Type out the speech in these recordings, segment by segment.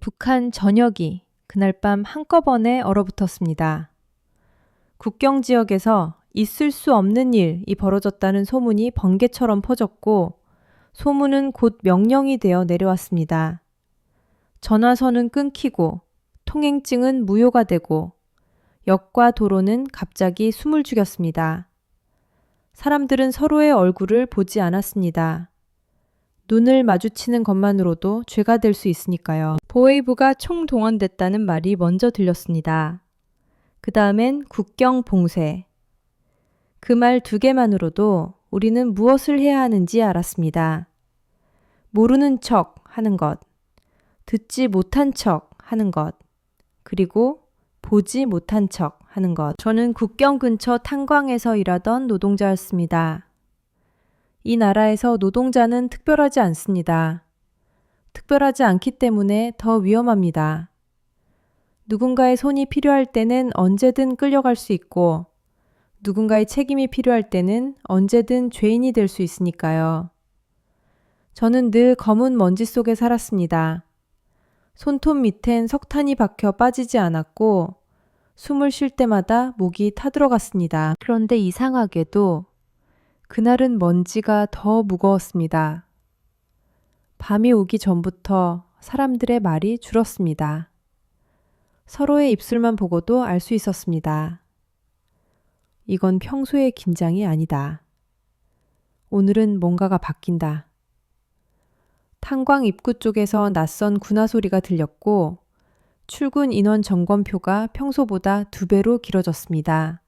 북한 전역이 그날 밤 한꺼번에 얼어붙었습니다. 국경 지역에서 있을 수 없는 일이 벌어졌다는 소문이 번개처럼 퍼졌고 소문은 곧 명령이 되어 내려왔습니다. 전화선은 끊기고 통행증은 무효가 되고 역과 도로는 갑자기 숨을 죽였습니다. 사람들은 서로의 얼굴을 보지 않았습니다. 눈을 마주치는 것만으로도 죄가 될 수 있으니까요. 보웨이브가 총동원됐다는 말이 먼저 들렸습니다. 그 다음엔 국경 봉쇄. 그 말 두 개만으로도 우리는 무엇을 해야 하는지 알았습니다. 모르는 척 하는 것, 듣지 못한 척 하는 것, 그리고 보지 못한 척 하는 것. 저는 국경 근처 탄광에서 일하던 노동자였습니다. 이 나라에서 노동자는 특별하지 않습니다. 특별하지 않기 때문에 더 위험합니다. 누군가의 손이 필요할 때는 언제든 끌려갈 수 있고 누군가의 책임이 필요할 때는 언제든 죄인이 될 수 있으니까요. 저는 늘 검은 먼지 속에 살았습니다. 손톱 밑엔 석탄이 박혀 빠지지 않았고 숨을 쉴 때마다 목이 타들어갔습니다. 그런데 이상하게도 그날은 먼지가 더 무거웠습니다. 밤이 오기 전부터 사람들의 말이 줄었습니다. 서로의 입술만 보고도 알 수 있었습니다. 이건 평소의 긴장이 아니다. 오늘은 뭔가가 바뀐다. 탄광 입구 쪽에서 낯선 군화 소리가 들렸고 출근 인원 점검표가 평소보다 2배로 길어졌습니다.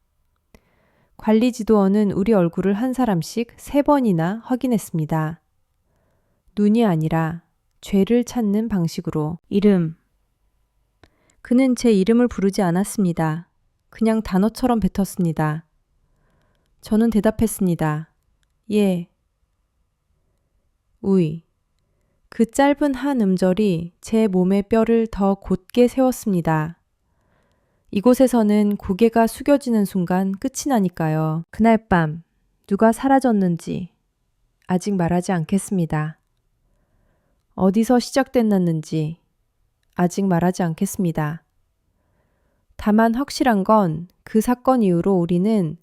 관리 지도원은 우리 얼굴을 한 사람씩 3번이나 확인했습니다. 눈이 아니라 죄를 찾는 방식으로. 이름. 그는 제 이름을 부르지 않았습니다. 그냥 단어처럼 뱉었습니다. 저는 대답했습니다. 예. 우이. 그 짧은 한 음절이 제 몸의 뼈를 더 곧게 세웠습니다. 이곳에서는 고개가 숙여지는 순간 끝이 나니까요. 그날 밤 누가 사라졌는지 아직 말하지 않겠습니다. 어디서 시작됐는지 아직 말하지 않겠습니다. 다만 확실한 건 그 사건 이후로 우리는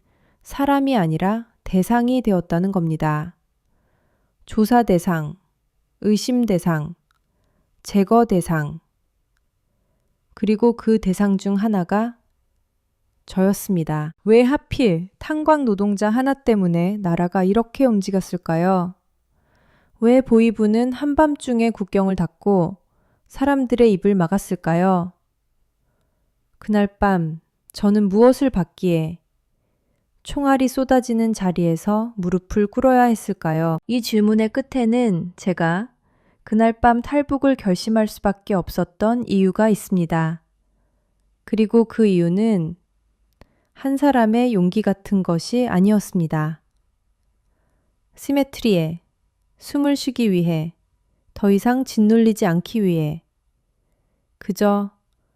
사람이 아니라 대상이 되었다는 겁니다. 조사 대상, 의심 대상, 제거 대상, 그리고 그 대상 중 하나가 저였습니다. 왜 하필 탄광 노동자 하나 때문에 나라가 이렇게 움직였을까요? 왜 보위부는 한밤중에 국경을 닫고 사람들의 입을 막았을까요? 그날 밤 저는 무엇을 받기에 총알이 쏟아지는 자리에서 무릎을 꿇어야 했을까요? 이 질문의 끝에는 제가 그날 밤 탈북을 결심할 수밖에 없었던 이유가 있습니다. 그리고 그 이유는 한 사람의 용기 같은 것이 아니었습니다. 시메트리에 숨을 쉬기 위해 더 이상 짓눌리지 않기 위해 그저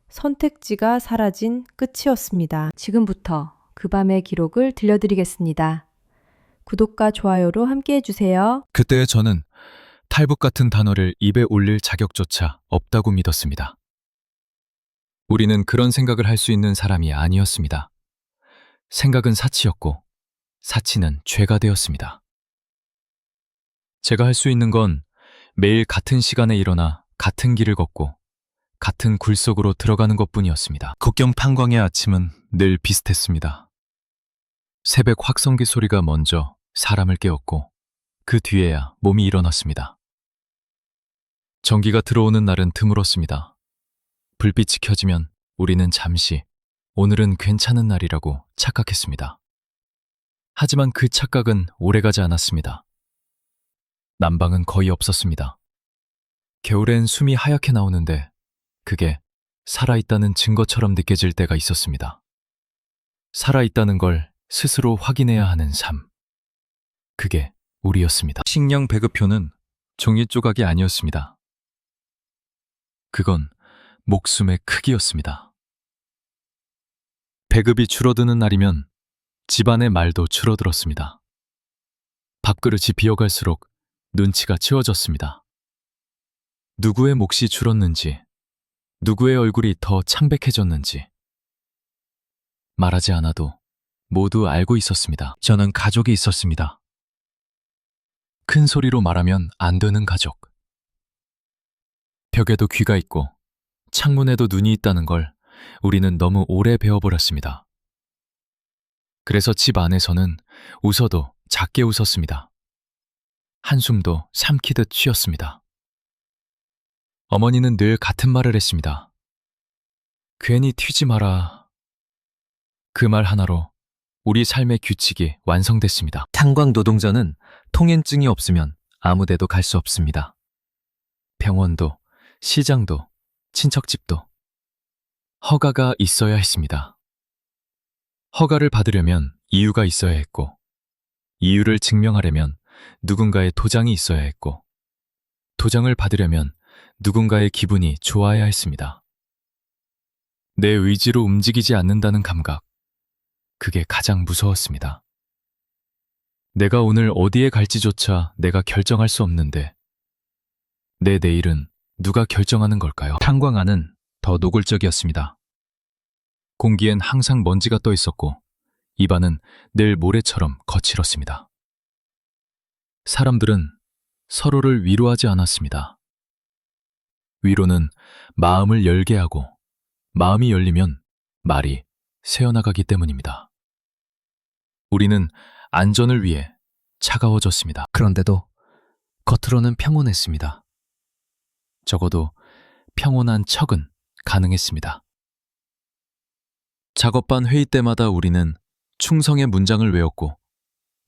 선택지가 사라진 끝이었습니다. 지금부터 그 밤의 기록을 들려드리겠습니다. 구독과 좋아요로 함께 해주세요. 그때 저는 탈북 같은 단어를 입에 올릴 자격조차 없다고 믿었습니다. 우리는 그런 생각을 할 수 있는 사람이 아니었습니다. 생각은 사치였고 사치는 죄가 되었습니다. 제가 할 수 있는 건 매일 같은 시간에 일어나 같은 길을 걷고 같은 굴 속으로 들어가는 것뿐이었습니다. 국경 탄광의 아침은 늘 비슷했습니다. 새벽 확성기 소리가 먼저 사람을 깨웠고 그 뒤에야 몸이 일어났습니다. 전기가 들어오는 날은 드물었습니다. 불빛이 켜지면 우리는 잠시 오늘은 괜찮은 날이라고 착각했습니다. 하지만 그 착각은 오래가지 않았습니다. 난방은 거의 없었습니다. 겨울엔 숨이 하얗게 나오는데 그게 살아있다는 증거처럼 느껴질 때가 있었습니다. 살아있다는 걸 스스로 확인해야 하는 삶. 그게 우리였습니다. 식량 배급표는 종이 조각이 아니었습니다. 그건 목숨의 크기였습니다. 배급이 줄어드는 날이면 집안의 말도 줄어들었습니다. 밥그릇이 비어갈수록 눈치가 채워졌습니다. 누구의 몫이 줄었는지, 누구의 얼굴이 더 창백해졌는지 말하지 않아도 모두 알고 있었습니다. 저는 가족이 있었습니다. 큰 소리로 말하면 안 되는 가족. 벽에도 귀가 있고 창문에도 눈이 있다는 걸 우리는 너무 오래 배워버렸습니다. 그래서 집 안에서는 웃어도 작게 웃었습니다. 한숨도 삼키듯 쉬었습니다. 어머니는 늘 같은 말을 했습니다. 괜히 튀지 마라. 그 말 하나로 우리 삶의 규칙이 완성됐습니다. 탄광 노동자는 통행증이 없으면 아무 데도 갈 수 없습니다. 병원도, 시장도, 친척집도 허가가 있어야 했습니다. 허가를 받으려면 이유가 있어야 했고, 이유를 증명하려면 누군가의 도장이 있어야 했고, 도장을 받으려면 누군가의 기분이 좋아야 했습니다. 내 의지로 움직이지 않는다는 감각, 그게 가장 무서웠습니다. 내가 오늘 어디에 갈지조차 내가 결정할 수 없는데 내 내일은 누가 결정하는 걸까요? 탄광 안은 더 노골적이었습니다. 공기엔 항상 먼지가 떠 있었고 입안은 늘 모래처럼 거칠었습니다. 사람들은 서로를 위로하지 않았습니다. 위로는 마음을 열게 하고 마음이 열리면 말이 새어나가기 때문입니다. 우리는 안전을 위해 차가워졌습니다. 그런데도 겉으로는 평온했습니다. 적어도 평온한 척은 가능했습니다. 작업반 회의 때마다 우리는 충성의 문장을 외웠고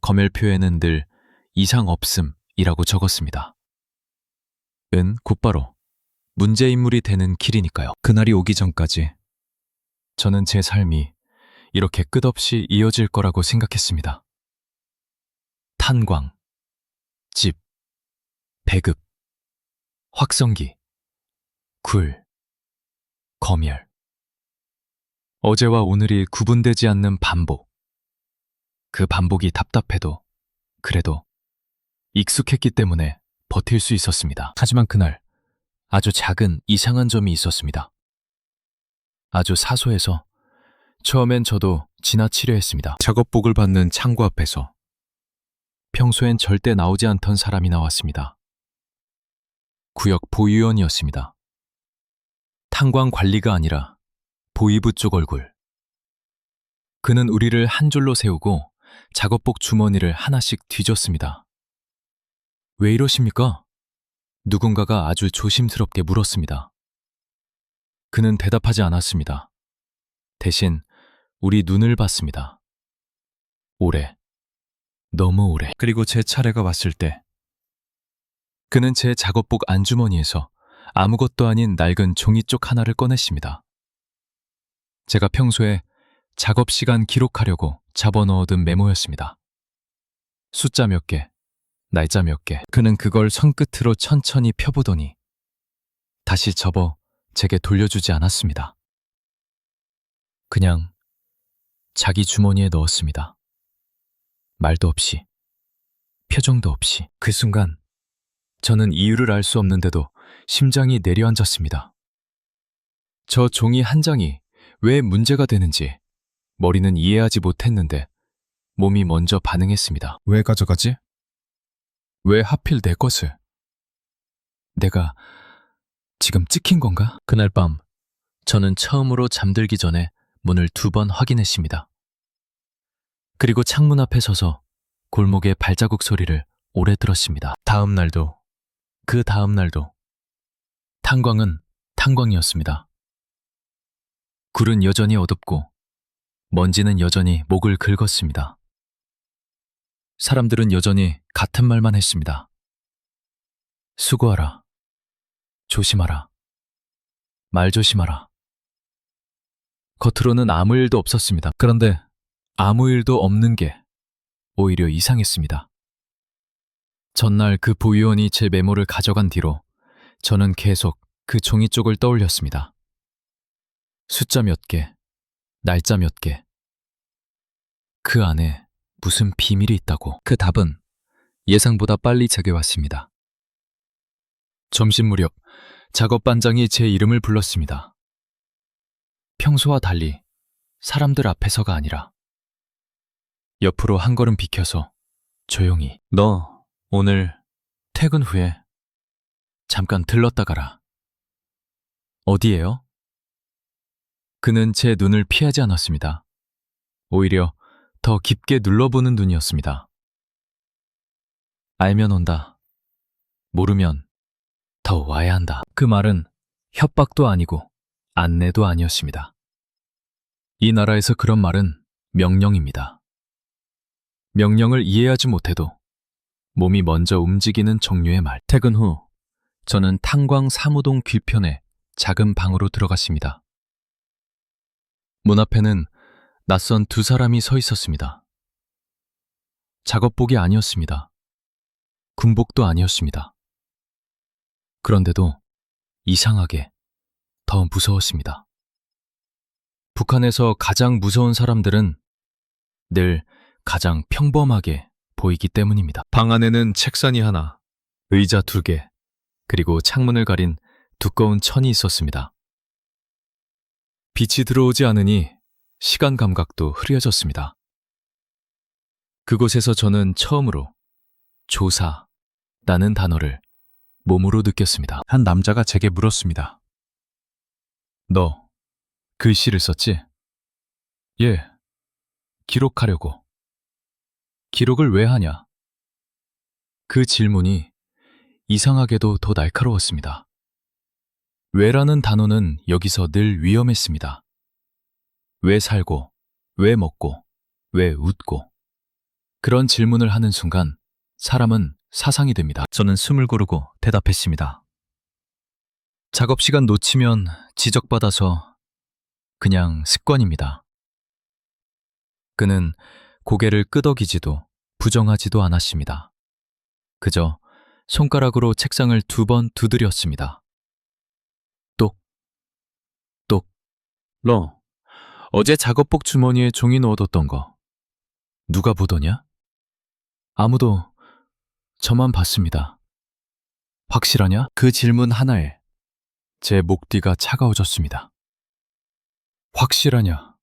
검열표에는 늘 이상 없음이라고 적었습니다. 은 곧바로 문제인물이 되는 길이니까요. 그날이 오기 전까지 저는 제 삶이 이렇게 끝없이 이어질 거라고 생각했습니다. 탄광, 집, 배급, 확성기, 굴, 검열. 어제와 오늘이 구분되지 않는 반복. 그 반복이 답답해도 그래도 익숙했기 때문에 버틸 수 있었습니다. 하지만 그날 아주 작은 이상한 점이 있었습니다. 아주 사소해서 처음엔 저도 지나치려 했습니다. 작업복을 받는 창고 앞에서 평소엔 절대 나오지 않던 사람이 나왔습니다. 구역 보위원이었습니다. 탄광 관리가 아니라 보위부 쪽 얼굴. 그는 우리를 한 줄로 세우고 작업복 주머니를 하나씩 뒤졌습니다. 왜 이러십니까? 누군가가 아주 조심스럽게 물었습니다. 그는 대답하지 않았습니다. 대신 우리 눈을 봤습니다. 오래, 너무 오래. 그리고 제 차례가 왔을 때 그는 제 작업복 안주머니에서 아무것도 아닌 낡은 종이 쪽 하나를 꺼냈습니다. 제가 평소에 작업 시간 기록하려고 잡아넣어둔 메모였습니다. 숫자 몇 개, 날짜 몇 개. 그는 그걸 손끝으로 천천히 펴보더니 다시 접어 제게 돌려주지 않았습니다. 그냥 자기 주머니에 넣었습니다. 말도 없이, 표정도 없이. 그 순간 저는 이유를 알 수 없는데도 심장이 내려앉았습니다. 저 종이 한 장이 왜 문제가 되는지 머리는 이해하지 못했는데 몸이 먼저 반응했습니다. 왜 가져가지? 왜 하필 내 것을? 내가 지금 찍힌 건가? 그날 밤 저는 처음으로 잠들기 전에 문을 2번 확인했습니다. 그리고 창문 앞에 서서 골목의 발자국 소리를 오래 들었습니다. 다음 날도, 그 다음 날도 탄광은 탄광이었습니다. 굴은 여전히 어둡고 먼지는 여전히 목을 긁었습니다. 사람들은 여전히 같은 말만 했습니다. 수고하라. 조심하라. 말 조심하라. 겉으로는 아무 일도 없었습니다. 그런데 아무 일도 없는 게 오히려 이상했습니다. 전날 그 부위원이 제 메모를 가져간 뒤로 저는 계속 그 종이 쪽을 떠올렸습니다. 숫자 몇 개, 날짜 몇 개. 그 안에 무슨 비밀이 있다고. 그 답은 예상보다 빨리 제게 왔습니다. 점심 무렵 작업 반장이 제 이름을 불렀습니다. 평소와 달리 사람들 앞에서가 아니라 옆으로 한 걸음 비켜서 조용히 너 오늘 퇴근 후에 잠깐 들렀다 가라. 어디에요? 그는 제 눈을 피하지 않았습니다. 오히려 더 깊게 눌러보는 눈이었습니다. 알면 온다. 모르면 더 와야 한다. 그 말은 협박도 아니고 안내도 아니었습니다. 이 나라에서 그런 말은 명령입니다. 명령을 이해하지 못해도 몸이 먼저 움직이는 종류의 말. 퇴근 후 저는 탄광 사무동 뒤편의 작은 방으로 들어갔습니다. 문 앞에는 낯선 두 사람이 서 있었습니다. 작업복이 아니었습니다. 군복도 아니었습니다. 그런데도 이상하게 더 무서웠습니다. 북한에서 가장 무서운 사람들은 늘 가장 평범하게 보이기 때문입니다. 방 안에는 책상이 하나, 의자 2개, 그리고 창문을 가린 두꺼운 천이 있었습니다. 빛이 들어오지 않으니 시간 감각도 흐려졌습니다. 그곳에서 저는 처음으로 조사라는 단어를 몸으로 느꼈습니다. 한 남자가 제게 물었습니다. 너 글씨를 썼지? 예, 기록하려고. 기록을 왜 하냐? 그 질문이 이상하게도 더 날카로웠습니다. 왜라는 단어는 여기서 늘 위험했습니다. 왜 살고, 왜 먹고, 왜 웃고. 그런 질문을 하는 순간 사람은 사상이 됩니다. 저는 숨을 고르고 대답했습니다. 작업 시간 놓치면 지적받아서 그냥 습관입니다. 그는 고개를 끄덕이지도 부정하지도 않았습니다. 그저 손가락으로 책상을 2번 두드렸습니다. 똑, 똑. 너, 어제 작업복 주머니에 종이 넣어뒀던 거 누가 보더냐? 아무도. 저만 봤습니다. 확실하냐? 그 질문 하나에 제 목 뒤가 차가워졌습니다. 확실하냐?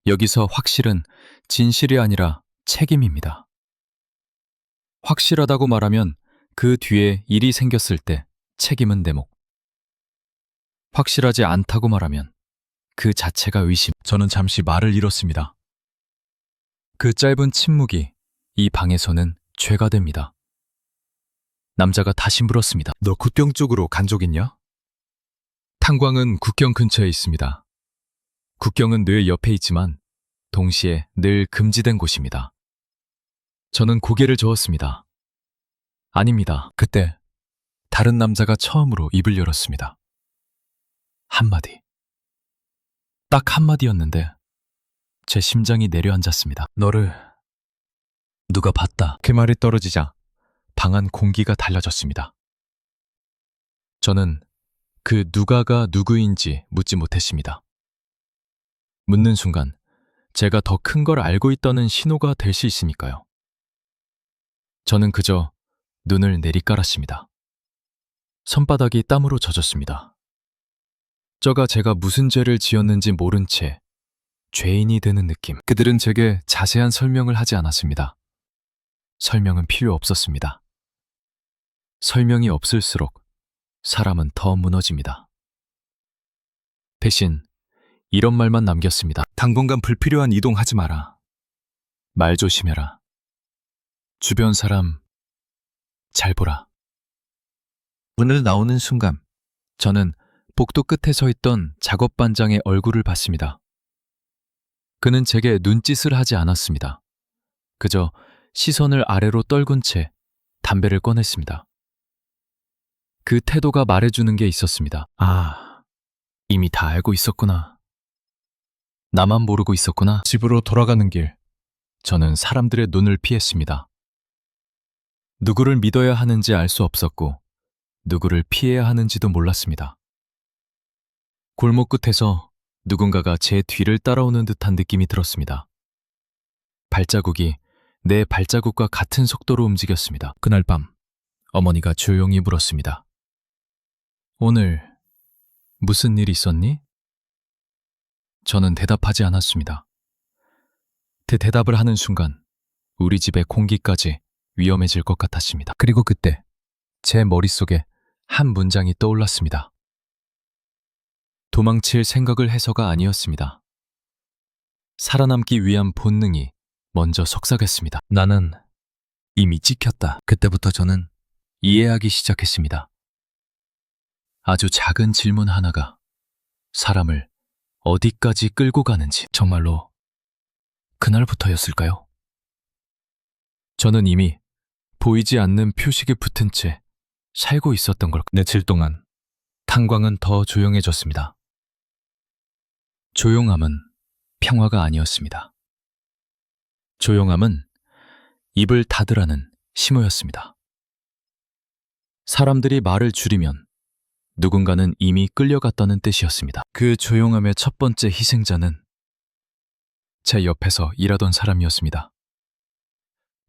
여기서 확실은 진실이 아니라 책임입니다. 확실하다고 말하면 그 뒤에 일이 생겼을 때 책임은 내 목. 확실하지 않다고 말하면 그 자체가 의심. 저는 잠시 말을 잃었습니다. 그 짧은 침묵이 이 방에서는 죄가 됩니다. 남자가 다시 물었습니다. 너 국경 쪽으로 간 적 있냐? 탄광은 국경 근처에 있습니다. 국경은 늘 옆에 있지만 동시에 늘 금지된 곳입니다. 저는 고개를 저었습니다. 아닙니다. 그때 다른 남자가 처음으로 입을 열었습니다. 한마디. 딱 한마디였는데 제 심장이 내려앉았습니다. 너를 누가 봤다. 그 말이 떨어지자 방 안 공기가 달라졌습니다. 저는 그 누가가 누구인지 묻지 못했습니다. 묻는 순간 제가 더 큰 걸 알고 있다는 신호가 될 수 있으니까요. 저는 그저 눈을 내리깔았습니다. 손바닥이 땀으로 젖었습니다. 저가 제가 무슨 죄를 지었는지 모른 채 죄인이 되는 느낌. 그들은 제게 자세한 설명을 하지 않았습니다. 설명은 필요 없었습니다. 설명이 없을수록 사람은 더 무너집니다. 대신 이런 말만 남겼습니다. 당분간 불필요한 이동하지 마라. 말 조심해라. 주변 사람 잘 보라. 문을 나오는 순간 저는 복도 끝에 서 있던 작업 반장의 얼굴을 봤습니다. 그는 제게 눈짓을 하지 않았습니다. 그저 시선을 아래로 떨군 채 담배를 꺼냈습니다. 그 태도가 말해주는 게 있었습니다. 아, 이미 다 알고 있었구나. 나만 모르고 있었구나. 집으로 돌아가는 길, 저는 사람들의 눈을 피했습니다. 누구를 믿어야 하는지 알 수 없었고 누구를 피해야 하는지도 몰랐습니다. 골목 끝에서 누군가가 제 뒤를 따라오는 듯한 느낌이 들었습니다. 발자국이 내 발자국과 같은 속도로 움직였습니다. 그날 밤 어머니가 조용히 물었습니다. 오늘 무슨 일 있었니? 저는 대답하지 않았습니다. 대답을 하는 순간 우리 집의 공기까지 위험해질 것 같았습니다. 그리고 그때 제 머릿속에 한 문장이 떠올랐습니다. 도망칠 생각을 해서가 아니었습니다. 살아남기 위한 본능이 먼저 속삭였습니다. 나는 이미 찍혔다. 그때부터 저는 이해하기 시작했습니다. 아주 작은 질문 하나가 사람을 어디까지 끌고 가는지. 정말로 그날부터였을까요? 저는 이미 보이지 않는 표식에 붙은 채 살고 있었던 걸. 며칠 동안 탄광은 더 조용해졌습니다. 조용함은 평화가 아니었습니다. 조용함은 입을 닫으라는 신호였습니다. 사람들이 말을 줄이면 누군가는 이미 끌려갔다는 뜻이었습니다. 그 조용함의 첫 번째 희생자는 제 옆에서 일하던 사람이었습니다.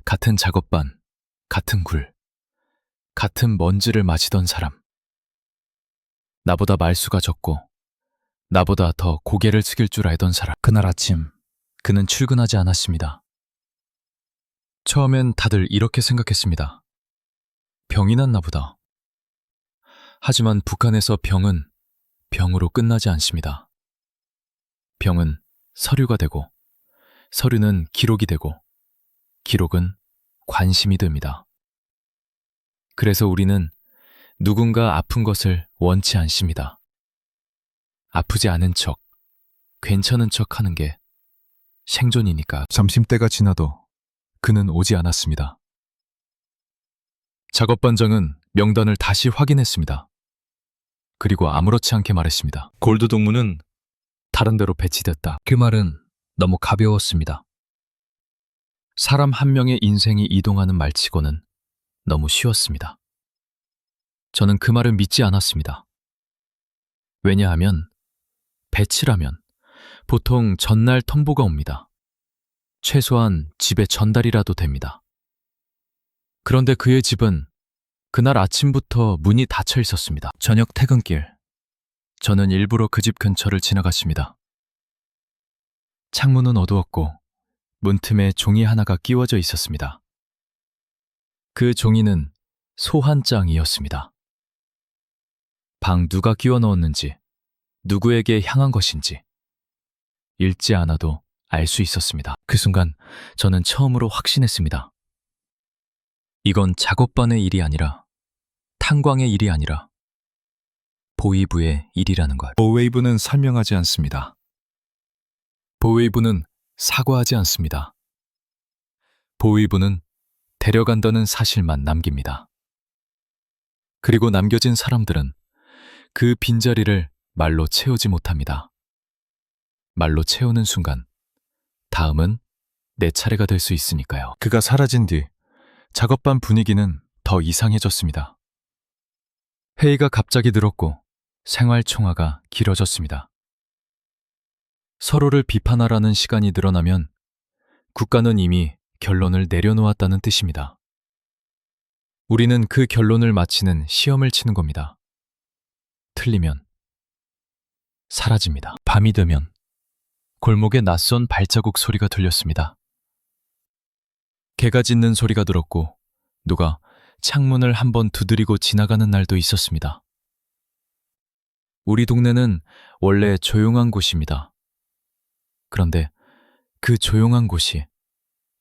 같은 작업반, 같은 굴, 같은 먼지를 마시던 사람. 나보다 말수가 적고 나보다 더 고개를 숙일 줄 알던 사람. 그날 아침 그는 출근하지 않았습니다. 처음엔 다들 이렇게 생각했습니다. 병이 났나 보다. 하지만 북한에서 병은 병으로 끝나지 않습니다. 병은 서류가 되고, 서류는 기록이 되고, 기록은 관심이 됩니다. 그래서 우리는 누군가 아픈 것을 원치 않습니다. 아프지 않은 척, 괜찮은 척 하는 게 생존이니까. 점심때가 지나도 그는 오지 않았습니다. 작업반장은 명단을 다시 확인했습니다. 그리고 아무렇지 않게 말했습니다. 골드 동무는 다른 데로 배치됐다. 그 말은 너무 가벼웠습니다. 사람 한 명의 인생이 이동하는 말치고는 너무 쉬웠습니다. 저는 그 말을 믿지 않았습니다. 왜냐하면 배치라면 보통 전날 통보가 옵니다. 최소한 집에 전달이라도 됩니다. 그런데 그의 집은 그날 아침부터 문이 닫혀 있었습니다. 저녁 퇴근길, 저는 일부러 그 집 근처를 지나갔습니다. 창문은 어두웠고 문틈에 종이 하나가 끼워져 있었습니다. 그 종이는 소환장이었습니다. 방 누가 끼워 넣었는지, 누구에게 향한 것인지 읽지 않아도 알 수 있었습니다. 그 순간 저는 처음으로 확신했습니다. 이건 작업반의 일이 아니라, 탄광의 일이 아니라 보위부의 일이라는 것. 보웨이부는 설명하지 않습니다. 보웨이부는 사과하지 않습니다. 보위부는 데려간다는 사실만 남깁니다. 그리고 남겨진 사람들은 그 빈자리를 말로 채우지 못합니다. 말로 채우는 순간 다음은 내 차례가 될 수 있으니까요. 그가 사라진 뒤 작업반 분위기는 더 이상해졌습니다. 회의가 갑자기 늘었고 생활총화가 길어졌습니다. 서로를 비판하라는 시간이 늘어나면 국가는 이미 결론을 내려놓았다는 뜻입니다. 우리는 그 결론을 마치는 시험을 치는 겁니다. 틀리면 사라집니다. 밤이 되면 골목에 낯선 발자국 소리가 들렸습니다. 개가 짖는 소리가 들었고 누가 창문을 한번 두드리고 지나가는 날도 있었습니다. 우리 동네는 원래 조용한 곳입니다. 그런데 그 조용한 곳이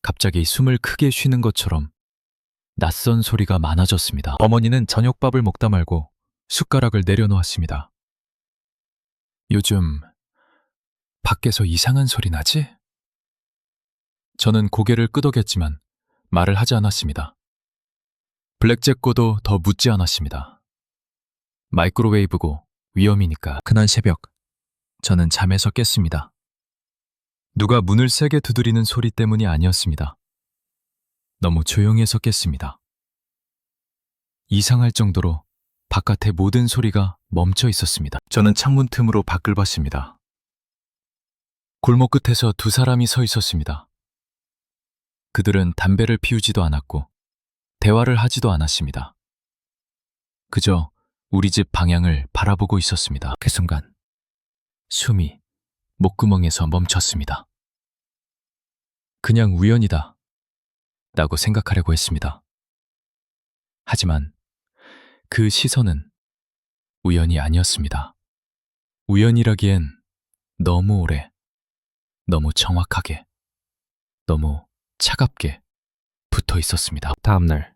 갑자기 숨을 크게 쉬는 것처럼 낯선 소리가 많아졌습니다. 어머니는 저녁밥을 먹다 말고 숟가락을 내려놓았습니다. 요즘 밖에서 이상한 소리 나지? 저는 고개를 끄덕였지만 말을 하지 않았습니다. 블랙잭고도 더 묻지 않았습니다. 마이크로웨이브고 위험이니까. 그날 새벽, 저는 잠에서 깼습니다. 누가 문을 세게 두드리는 소리 때문이 아니었습니다. 너무 조용해서 깼습니다. 이상할 정도로 바깥의 모든 소리가 멈춰 있었습니다. 저는 창문 틈으로 밖을 봤습니다. 골목 끝에서 두 사람이 서 있었습니다. 그들은 담배를 피우지도 않았고 대화를 하지도 않았습니다. 그저 우리 집 방향을 바라보고 있었습니다. 그 순간 숨이 목구멍에서 멈췄습니다. 그냥 우연이다 라고 생각하려고 했습니다. 하지만 그 시선은 우연이 아니었습니다. 우연이라기엔 너무 오래, 너무 정확하게, 너무 차갑게 붙어 있었습니다. 다음날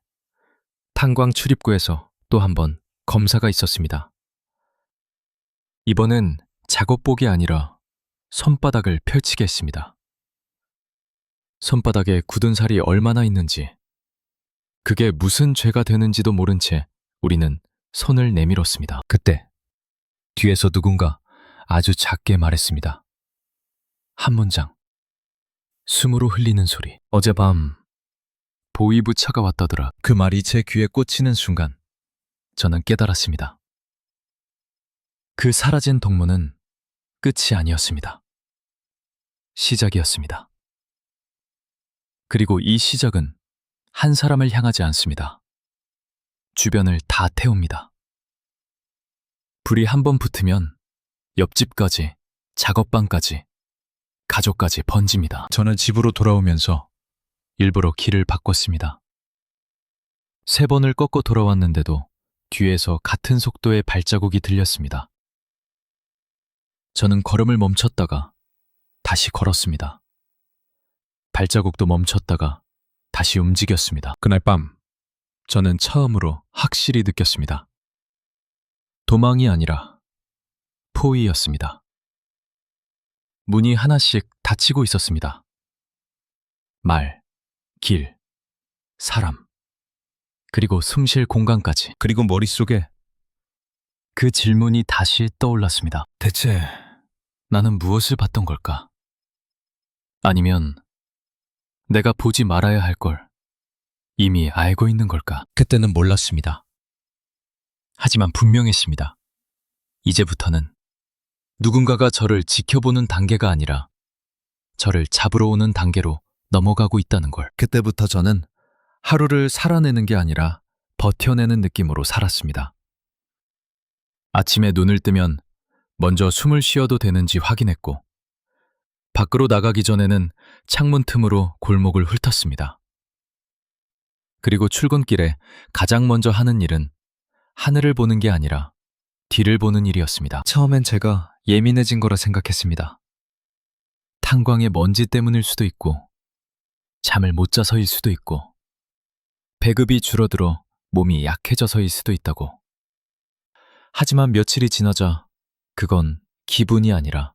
탄광 출입구에서 또 한 번 검사가 있었습니다. 이번엔 작업복이 아니라 손바닥을 펼치게 했습니다. 손바닥에 굳은 살이 얼마나 있는지, 그게 무슨 죄가 되는지도 모른 채 우리는 손을 내밀었습니다. 그때 뒤에서 누군가 아주 작게 말했습니다. 한 문장, 숨으로 흘리는 소리. 어젯밤 보이부 차가 왔다더라. 그 말이 제 귀에 꽂히는 순간 저는 깨달았습니다. 그 사라진 동무는 끝이 아니었습니다. 시작이었습니다. 그리고 이 시작은 한 사람을 향하지 않습니다. 주변을 다 태웁니다. 불이 한 번 붙으면 옆집까지, 작업방까지, 가족까지 번집니다. 저는 집으로 돌아오면서 일부러 길을 바꿨습니다. 3번을 꺾고 돌아왔는데도 뒤에서 같은 속도의 발자국이 들렸습니다. 저는 걸음을 멈췄다가 다시 걸었습니다. 발자국도 멈췄다가 다시 움직였습니다. 그날 밤 저는 처음으로 확실히 느꼈습니다. 도망이 아니라 포위였습니다. 문이 하나씩 닫히고 있었습니다. 말, 길, 사람, 그리고 숨 쉴 공간까지. 그리고 머릿속에 그 질문이 다시 떠올랐습니다. 대체 나는 무엇을 봤던 걸까? 아니면 내가 보지 말아야 할 걸 이미 알고 있는 걸까? 그때는 몰랐습니다. 하지만 분명했습니다. 이제부터는 누군가가 저를 지켜보는 단계가 아니라 저를 잡으러 오는 단계로 넘어가고 있다는 걸. 그때부터 저는 하루를 살아내는 게 아니라 버텨내는 느낌으로 살았습니다. 아침에 눈을 뜨면 먼저 숨을 쉬어도 되는지 확인했고, 밖으로 나가기 전에는 창문 틈으로 골목을 훑었습니다. 그리고 출근길에 가장 먼저 하는 일은 하늘을 보는 게 아니라 뒤를 보는 일이었습니다. 처음엔 제가 예민해진 거라 생각했습니다. 탄광의 먼지 때문일 수도 있고, 잠을 못 자서일 수도 있고, 배급이 줄어들어 몸이 약해져서일 수도 있다고. 하지만 며칠이 지나자 그건 기분이 아니라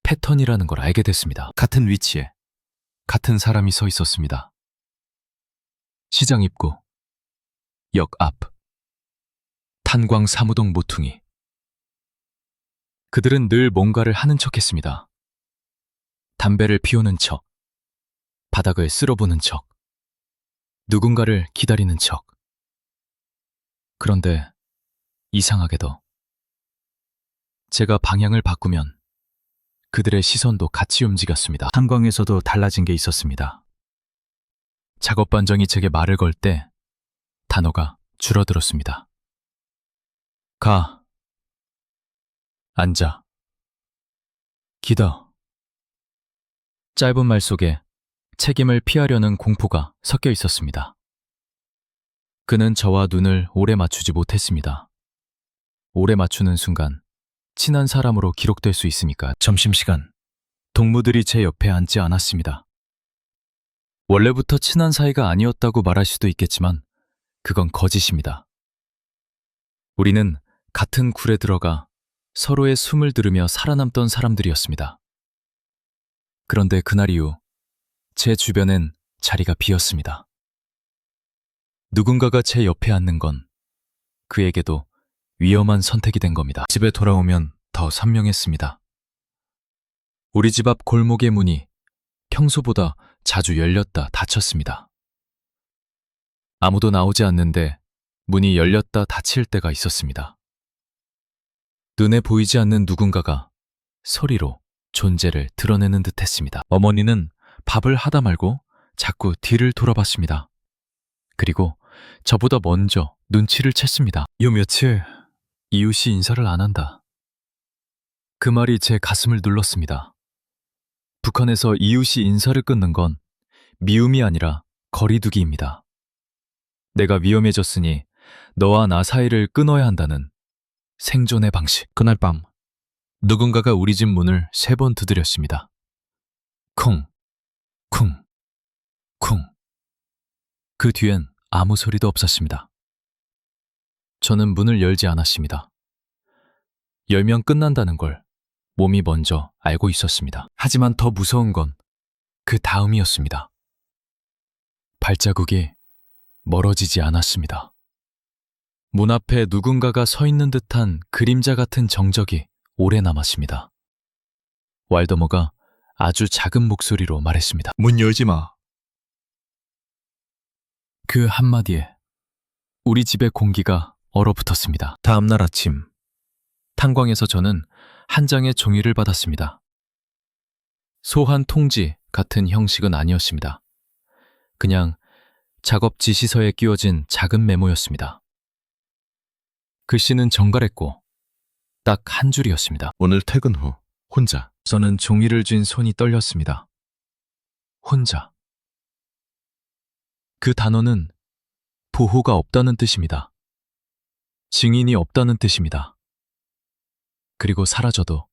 패턴이라는 걸 알게 됐습니다. 같은 위치에 같은 사람이 서 있었습니다. 시장 입구, 역 앞, 탄광 사무동 모퉁이. 그들은 늘 뭔가를 하는 척했습니다. 담배를 피우는 척, 바닥을 쓸어보는 척, 누군가를 기다리는 척. 그런데 이상하게도 제가 방향을 바꾸면 그들의 시선도 같이 움직였습니다. 탄광에서도 달라진 게 있었습니다. 작업 반장이 제게 말을 걸 때 단어가 줄어들었습니다. 가, 앉아, 기다. 짧은 말 속에 책임을 피하려는 공포가 섞여 있었습니다. 그는 저와 눈을 오래 맞추지 못했습니다. 오래 맞추는 순간 친한 사람으로 기록될 수 있으니까. 점심시간, 동무들이 제 옆에 앉지 않았습니다. 원래부터 친한 사이가 아니었다고 말할 수도 있겠지만 그건 거짓입니다. 우리는 같은 굴에 들어가 서로의 숨을 들으며 살아남던 사람들이었습니다. 그런데 그날 이후 제 주변엔 자리가 비었습니다. 누군가가 제 옆에 앉는 건 그에게도 위험한 선택이 된 겁니다. 집에 돌아오면 더 선명했습니다. 우리 집 앞 골목의 문이 평소보다 자주 열렸다 닫혔습니다. 아무도 나오지 않는데 문이 열렸다 닫힐 때가 있었습니다. 눈에 보이지 않는 누군가가 소리로 존재를 드러내는 듯 했습니다. 어머니는 밥을 하다 말고 자꾸 뒤를 돌아봤습니다. 그리고 저보다 먼저 눈치를 챘습니다. 요 며칠 이웃이 인사를 안 한다. 그 말이 제 가슴을 눌렀습니다. 북한에서 이웃이 인사를 끊는 건 미움이 아니라 거리두기입니다. 내가 위험해졌으니 너와 나 사이를 끊어야 한다는 생존의 방식. 그날 밤 누군가가 우리 집 문을 3번 두드렸습니다. 쿵, 쿵, 쿵. 그 뒤엔 아무 소리도 없었습니다. 저는 문을 열지 않았습니다. 열면 끝난다는 걸 몸이 먼저 알고 있었습니다. 하지만 더 무서운 건 그 다음이었습니다. 발자국이 멀어지지 않았습니다. 문 앞에 누군가가 서 있는 듯한 그림자 같은 정적이 오래 남았습니다. 왈더머가 아주 작은 목소리로 말했습니다. 문 열지 마. 그 한마디에 우리 집의 공기가 얼어붙었습니다. 다음 날 아침, 탄광에서 저는 한 장의 종이를 받았습니다. 소환 통지 같은 형식은 아니었습니다. 그냥 작업 지시서에 끼워진 작은 메모였습니다. 글씨는 정갈했고 딱 한 줄이었습니다. 오늘 퇴근 후 혼자. 저는 종이를 쥔 손이 떨렸습니다. 혼자. 그 단어는 보호가 없다는 뜻입니다. 증인이 없다는 뜻입니다. 그리고 사라져도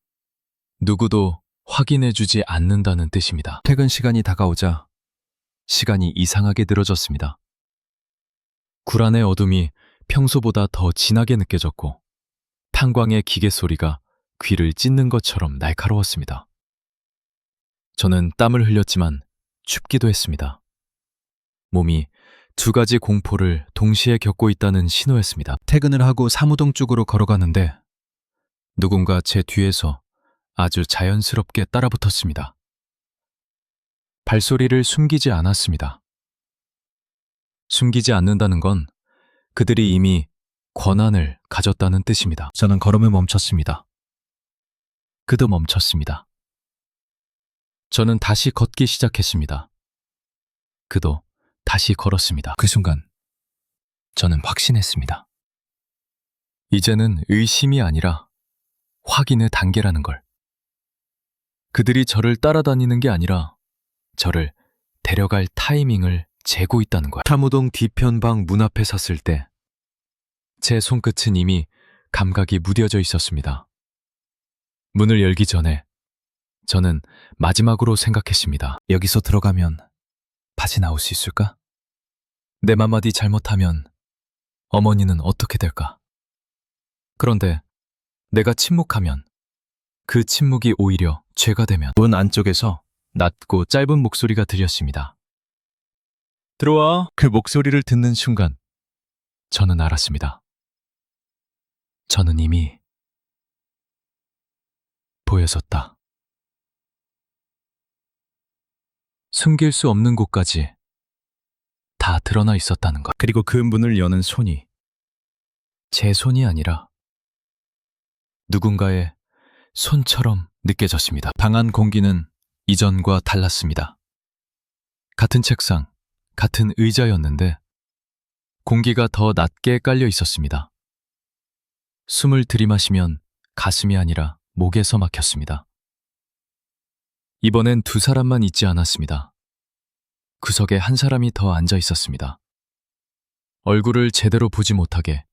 누구도 확인해주지 않는다는 뜻입니다. 퇴근 시간이 다가오자 시간이 이상하게 늘어졌습니다. 굴 안의 어둠이 평소보다 더 진하게 느껴졌고 탄광의 기계 소리가 귀를 찢는 것처럼 날카로웠습니다. 저는 땀을 흘렸지만 춥기도 했습니다. 몸이 2가지 공포를 동시에 겪고 있다는 신호였습니다. 퇴근을 하고 사무동 쪽으로 걸어가는데 누군가 제 뒤에서 아주 자연스럽게 따라붙었습니다. 발소리를 숨기지 않았습니다. 숨기지 않는다는 건 그들이 이미 권한을 가졌다는 뜻입니다. 저는 걸음을 멈췄습니다. 그도 멈췄습니다. 저는 다시 걷기 시작했습니다. 그도 다시 걸었습니다. 그 순간 저는 확신했습니다. 이제는 의심이 아니라 확인의 단계라는 걸. 그들이 저를 따라다니는 게 아니라 저를 데려갈 타이밍을 재고 있다는 거야. 사무동 뒤편방 문 앞에 섰을 때 제 손끝은 이미 감각이 무뎌져 있었습니다. 문을 열기 전에 저는 마지막으로 생각했습니다. 여기서 들어가면 다시 나올 수 있을까? 내 맘마디 잘못하면 어머니는 어떻게 될까? 그런데 내가 침묵하면 그 침묵이 오히려 죄가 되면 문 안쪽에서 낮고 짧은 목소리가 들렸습니다. 들어와. 그 목소리를 듣는 순간 저는 알았습니다. 저는 이미 보여졌다. 숨길 수 없는 곳까지 다 드러나 있었다는 것. 그리고 그 문을 여는 손이 제 손이 아니라 누군가의 손처럼 느껴졌습니다. 방 안 공기는 이전과 달랐습니다. 같은 책상, 같은 의자였는데 공기가 더 낮게 깔려 있었습니다. 숨을 들이마시면 가슴이 아니라 목에서 막혔습니다. 이번엔 2사람만 있지 않았습니다. 구석에 한 사람이 더 앉아 있었습니다. 얼굴을 제대로 보지 못하게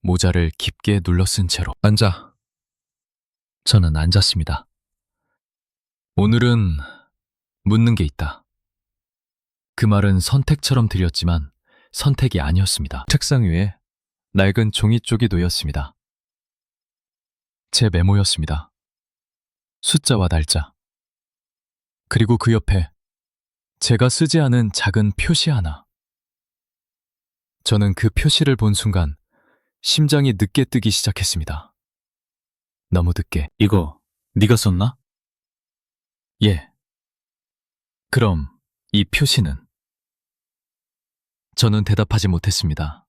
모자를 깊게 눌러 쓴 채로. 앉아. 저는 앉았습니다. 오늘은 묻는 게 있다. 그 말은 선택처럼 들렸지만 선택이 아니었습니다. 책상 위에 낡은 종이 쪽이 놓였습니다. 제 메모였습니다. 숫자와 날짜. 그리고 그 옆에 제가 쓰지 않은 작은 표시 하나. 저는 그 표시를 본 순간 심장이 늦게 뛰기 시작했습니다. 너무 늦게. 이거 네가 썼나? 예. 그럼 이 표시는? 저는 대답하지 못했습니다.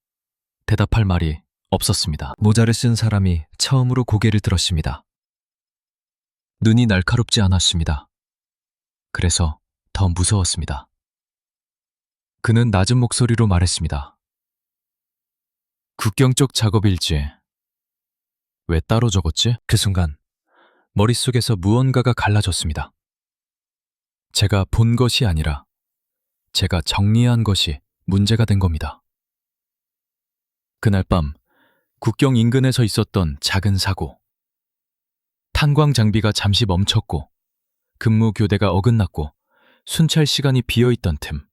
대답할 말이 없었습니다. 모자를 쓴 사람이 처음으로 고개를 들었습니다. 눈이 날카롭지 않았습니다. 그래서 더 무서웠습니다. 그는 낮은 목소리로 말했습니다. 국경 쪽 작업 일지에 왜 따로 적었지? 그 순간 머릿속에서 무언가가 갈라졌습니다. 제가 본 것이 아니라 제가 정리한 것이 문제가 된 겁니다. 그날 밤 국경 인근에서 있었던 작은 사고. 탄광 장비가 잠시 멈췄고 근무 교대가 어긋났고 순찰 시간이 비어있던 틈.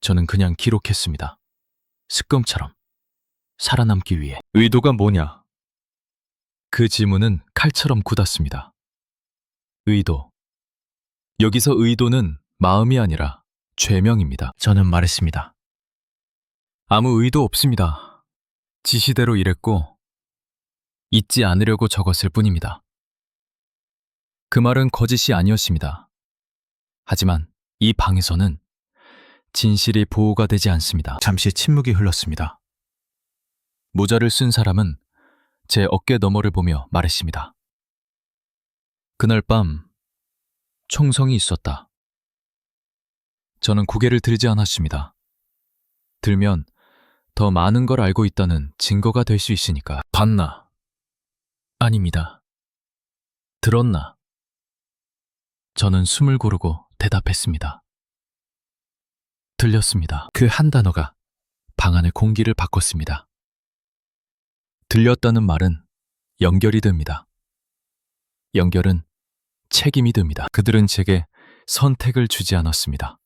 저는 그냥 기록했습니다. 습관처럼 살아남기 위해. 의도가 뭐냐? 그 질문은 칼처럼 굳었습니다. 의도. 여기서 의도는 마음이 아니라 죄명입니다. 저는 말했습니다. 아무 의도 없습니다. 지시대로 일했고 잊지 않으려고 적었을 뿐입니다. 그 말은 거짓이 아니었습니다. 하지만 이 방에서는 진실이 보호가 되지 않습니다. 잠시 침묵이 흘렀습니다. 모자를 쓴 사람은 제 어깨 너머를 보며 말했습니다. 그날 밤 총성이 있었다. 저는 고개를 들지 않았습니다. 들면 더 많은 걸 알고 있다는 증거가 될 수 있으니까. 봤나? 아닙니다. 들었나? 저는 숨을 고르고 대답했습니다. 들렸습니다. 그 한 단어가 방 안의 공기를 바꿨습니다. 들렸다는 말은 연결이 됩니다. 연결은 책임이 됩니다. 그들은 제게 선택을 주지 않았습니다.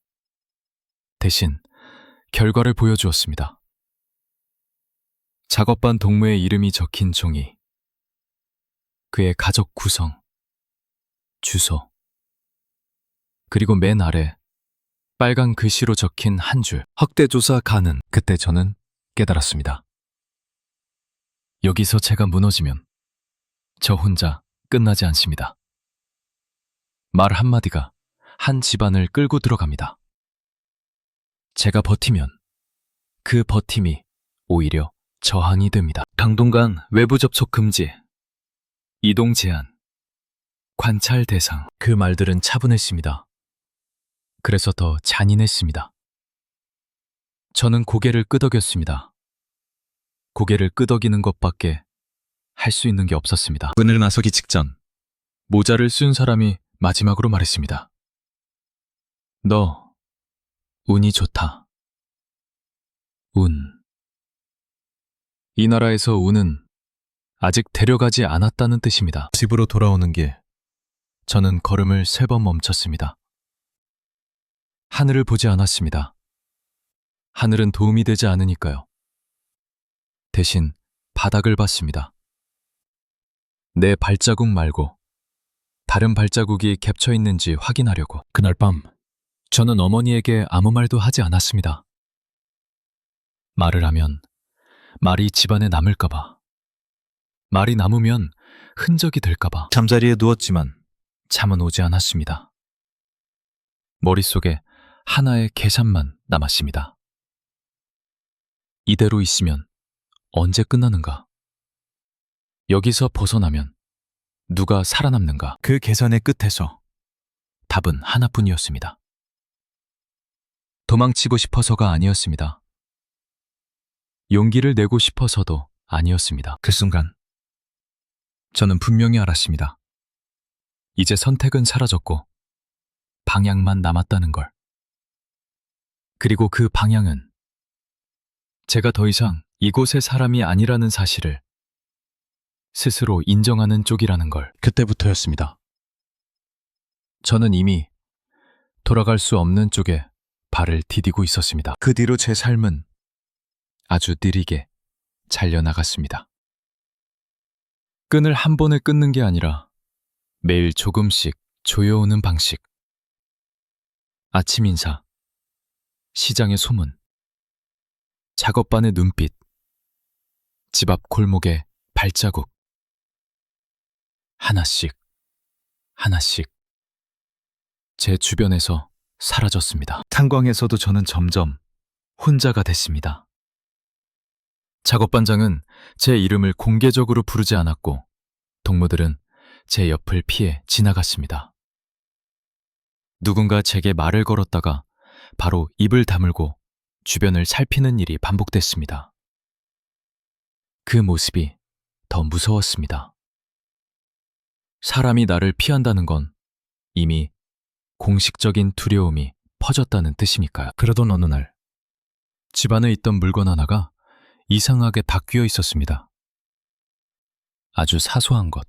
대신 결과를 보여주었습니다. 작업반 동무의 이름이 적힌 종이, 그의 가족 구성, 주소, 그리고 맨 아래 빨간 글씨로 적힌 한 줄, 확대조사 가능. 그때 저는 깨달았습니다. 여기서 제가 무너지면 저 혼자 끝나지 않습니다. 말 한마디가 한 집안을 끌고 들어갑니다. 제가 버티면 그 버팀이 오히려 저항이 됩니다. 당분간 외부 접촉 금지, 이동 제한, 관찰 대상. 그 말들은 차분했습니다. 그래서 더 잔인했습니다. 저는 고개를 끄덕였습니다. 고개를 끄덕이는 것밖에 할 수 있는 게 없었습니다. 문을 나서기 직전 모자를 쓴 사람이 마지막으로 말했습니다. 너 운이 좋다. 운. 이 나라에서 운은 아직 데려가지 않았다는 뜻입니다. 집으로 돌아오는 길. 저는 걸음을 3번 멈췄습니다. 하늘을 보지 않았습니다. 하늘은 도움이 되지 않으니까요. 대신 바닥을 봤습니다. 내 발자국 말고 다른 발자국이 겹쳐 있는지 확인하려고. 그날 밤 저는 어머니에게 아무 말도 하지 않았습니다. 말을 하면 말이 집안에 남을까봐. 말이 남으면 흔적이 될까봐. 잠자리에 누웠지만 잠은 오지 않았습니다. 머릿속에 하나의 계산만 남았습니다. 이대로 있으면 언제 끝나는가? 여기서 벗어나면 누가 살아남는가? 그 계산의 끝에서 답은 하나뿐이었습니다. 도망치고 싶어서가 아니었습니다. 용기를 내고 싶어서도 아니었습니다. 그 순간 저는 분명히 알았습니다. 이제 선택은 사라졌고 방향만 남았다는 걸. 그리고 그 방향은 제가 더 이상 이곳의 사람이 아니라는 사실을 스스로 인정하는 쪽이라는 걸. 그때부터였습니다. 저는 이미 돌아갈 수 없는 쪽에 발을 디디고 있었습니다. 그 뒤로 제 삶은 아주 느리게 잘려나갔습니다. 끈을 한 번에 끊는 게 아니라 매일 조금씩 조여오는 방식. 아침 인사, 시장의 소문, 작업반의 눈빛, 집 앞 골목의 발자국. 하나씩, 하나씩 제 주변에서 사라졌습니다. 탄광에서도 저는 점점 혼자가 됐습니다. 작업반장은 제 이름을 공개적으로 부르지 않았고 동무들은 제 옆을 피해 지나갔습니다. 누군가 제게 말을 걸었다가 바로 입을 다물고 주변을 살피는 일이 반복됐습니다. 그 모습이 더 무서웠습니다. 사람이 나를 피한다는 건 이미 공식적인 두려움이 퍼졌다는 뜻이니까요. 그러던 어느 날 집안에 있던 물건 하나가 이상하게 바뀌어 있었습니다. 아주 사소한 것.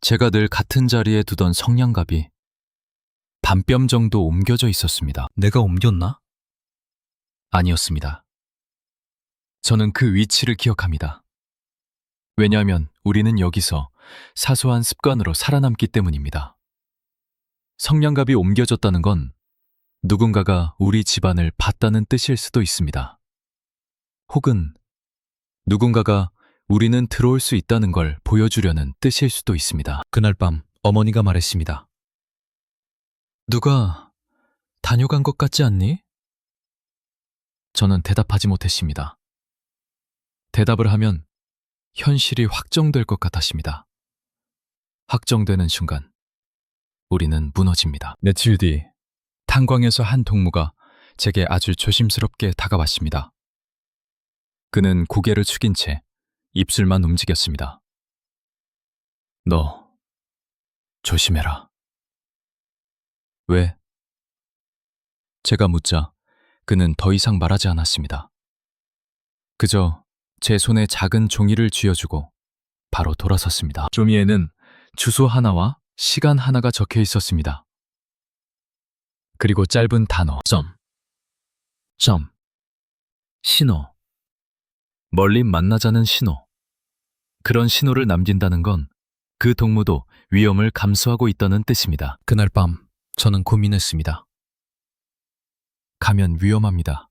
제가 늘 같은 자리에 두던 성냥갑이 반뼘 정도 옮겨져 있었습니다. 내가 옮겼나? 아니었습니다. 저는 그 위치를 기억합니다. 왜냐하면 우리는 여기서 사소한 습관으로 살아남기 때문입니다. 성냥갑이 옮겨졌다는 건 누군가가 우리 집안을 봤다는 뜻일 수도 있습니다. 혹은 누군가가 우리는 들어올 수 있다는 걸 보여주려는 뜻일 수도 있습니다. 그날 밤 어머니가 말했습니다. 누가 다녀간 것 같지 않니? 저는 대답하지 못했습니다. 대답을 하면 현실이 확정될 것 같았습니다. 확정되는 순간 우리는 무너집니다. 며칠 뒤 탄광에서 한 동무가 제게 아주 조심스럽게 다가왔습니다. 그는 고개를 숙인 채 입술만 움직였습니다. 너 조심해라. 왜? 제가 묻자 그는 더 이상 말하지 않았습니다. 그저 제 손에 작은 종이를 쥐어주고 바로 돌아섰습니다. 종이에는 주소 하나와 시간 하나가 적혀 있었습니다. 그리고 짧은 단어, 점, 신호, 멀리 만나자는 신호. 그런 신호를 남긴다는 건 그 동무도 위험을 감수하고 있다는 뜻입니다. 그날 밤 저는 고민했습니다. 가면 위험합니다.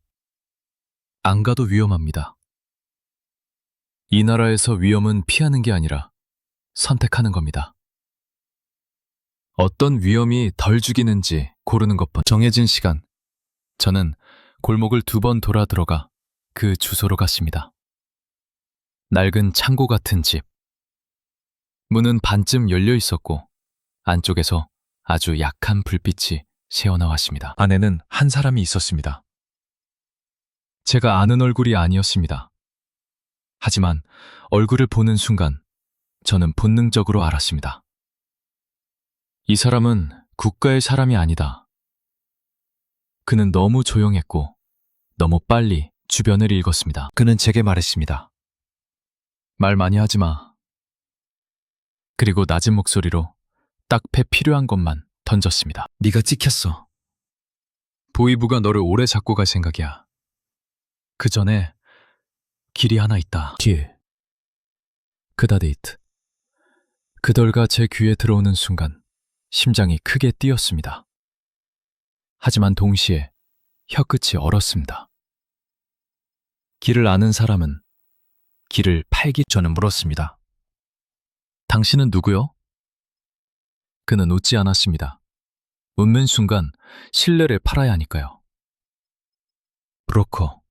안 가도 위험합니다. 이 나라에서 위험은 피하는 게 아니라 선택하는 겁니다. 어떤 위험이 덜 죽이는지 고르는 것뿐. 정해진 시간, 저는 골목을 2번 돌아 들어가 그 주소로 갔습니다. 낡은 창고 같은 집. 문은 반쯤 열려 있었고 안쪽에서 아주 약한 불빛이 새어나왔습니다. 안에는 한 사람이 있었습니다. 제가 아는 얼굴이 아니었습니다. 하지만 얼굴을 보는 순간 저는 본능적으로 알았습니다. 이 사람은 국가의 사람이 아니다. 그는 너무 조용했고 너무 빨리 주변을 읽었습니다. 그는 제게 말했습니다. 말 많이 하지 마. 그리고 낮은 목소리로 딱패 필요한 것만 던졌습니다. 네가 찍혔어. 보이부가 너를 오래 잡고 갈 생각이야. 그 전에 길이 하나 있다. 뒤에. 그다데이트. 그덜가 제 귀에 들어오는 순간 심장이 크게 뛰었습니다. 하지만 동시에 혀끝이 얼었습니다. 길을 아는 사람은 길을 팔기 저는 물었습니다. 당신은 누구요? 그는 웃지 않았습니다. 웃는 순간 신뢰를 팔아야 하니까요. 브로커.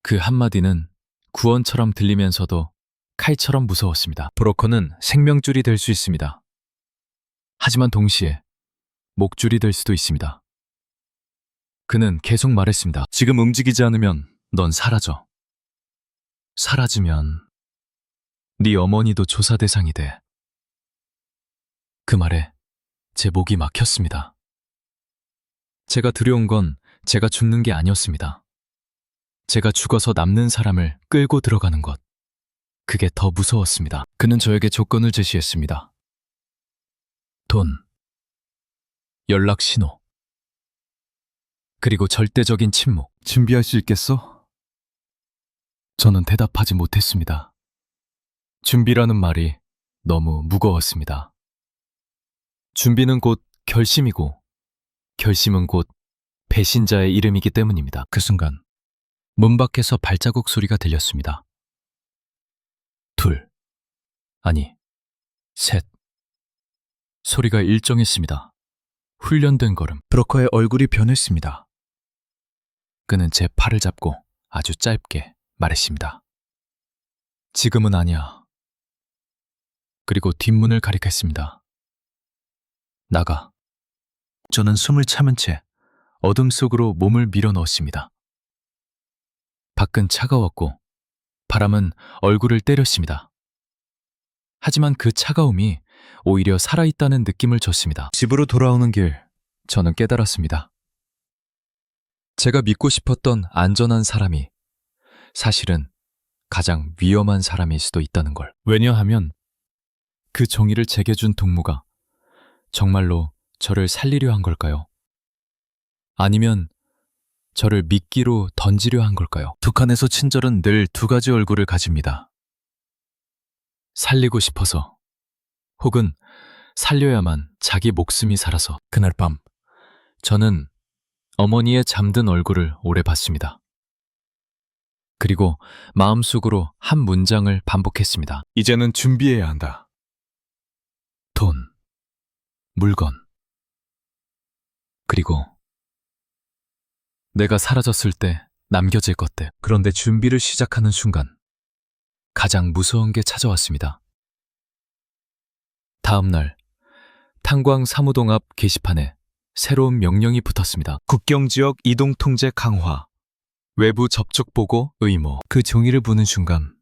그 한마디는 구원처럼 들리면서도 칼처럼 무서웠습니다. 브로커는 생명줄이 될 수 있습니다. 하지만 동시에 목줄이 될 수도 있습니다. 그는 계속 말했습니다. 지금 움직이지 않으면 넌 사라져. 사라지면 네 어머니도 조사 대상이 돼. 그 말에 제 목이 막혔습니다. 제가 두려운 건 제가 죽는 게 아니었습니다. 제가 죽어서 남는 사람을 끌고 들어가는 것. 그게 더 무서웠습니다. 그는 저에게 조건을 제시했습니다. 돈, 연락 신호, 그리고 절대적인 침묵. 준비할 수 있겠어? 저는 대답하지 못했습니다. 준비라는 말이 너무 무거웠습니다. 준비는 곧 결심이고, 결심은 곧 배신자의 이름이기 때문입니다. 그 순간 문 밖에서 발자국 소리가 들렸습니다. 둘, 아니, 셋. 소리가 일정했습니다. 훈련된 걸음. 브로커의 얼굴이 변했습니다. 그는 제 팔을 잡고 아주 짧게 말했습니다. 지금은 아니야. 그리고 뒷문을 가리켰습니다. 나가. 저는 숨을 참은 채 어둠 속으로 몸을 밀어 넣었습니다. 밖은 차가웠고 바람은 얼굴을 때렸습니다. 하지만 그 차가움이 오히려 살아있다는 느낌을 줬습니다. 집으로 돌아오는 길, 저는 깨달았습니다. 제가 믿고 싶었던 안전한 사람이 사실은 가장 위험한 사람일 수도 있다는 걸. 왜냐하면 그 종이를 제게 준 동무가 정말로 저를 살리려 한 걸까요? 아니면 저를 미끼로 던지려 한 걸까요? 북한에서 친절은 늘 두 가지 얼굴을 가집니다. 살리고 싶어서 혹은 살려야만 자기 목숨이 살아서. 그날 밤, 저는 어머니의 잠든 얼굴을 오래 봤습니다. 그리고 마음속으로 한 문장을 반복했습니다. 이제는 준비해야 한다. 돈, 물건, 그리고 내가 사라졌을 때 남겨질 것들. 그런데 준비를 시작하는 순간, 가장 무서운 게 찾아왔습니다. 다음 날 탄광 사무동 앞 게시판에 새로운 명령이 붙었습니다. 국경지역 이동 통제 강화. 외부 접촉 보고 의무. 그 종이를 보는 순간,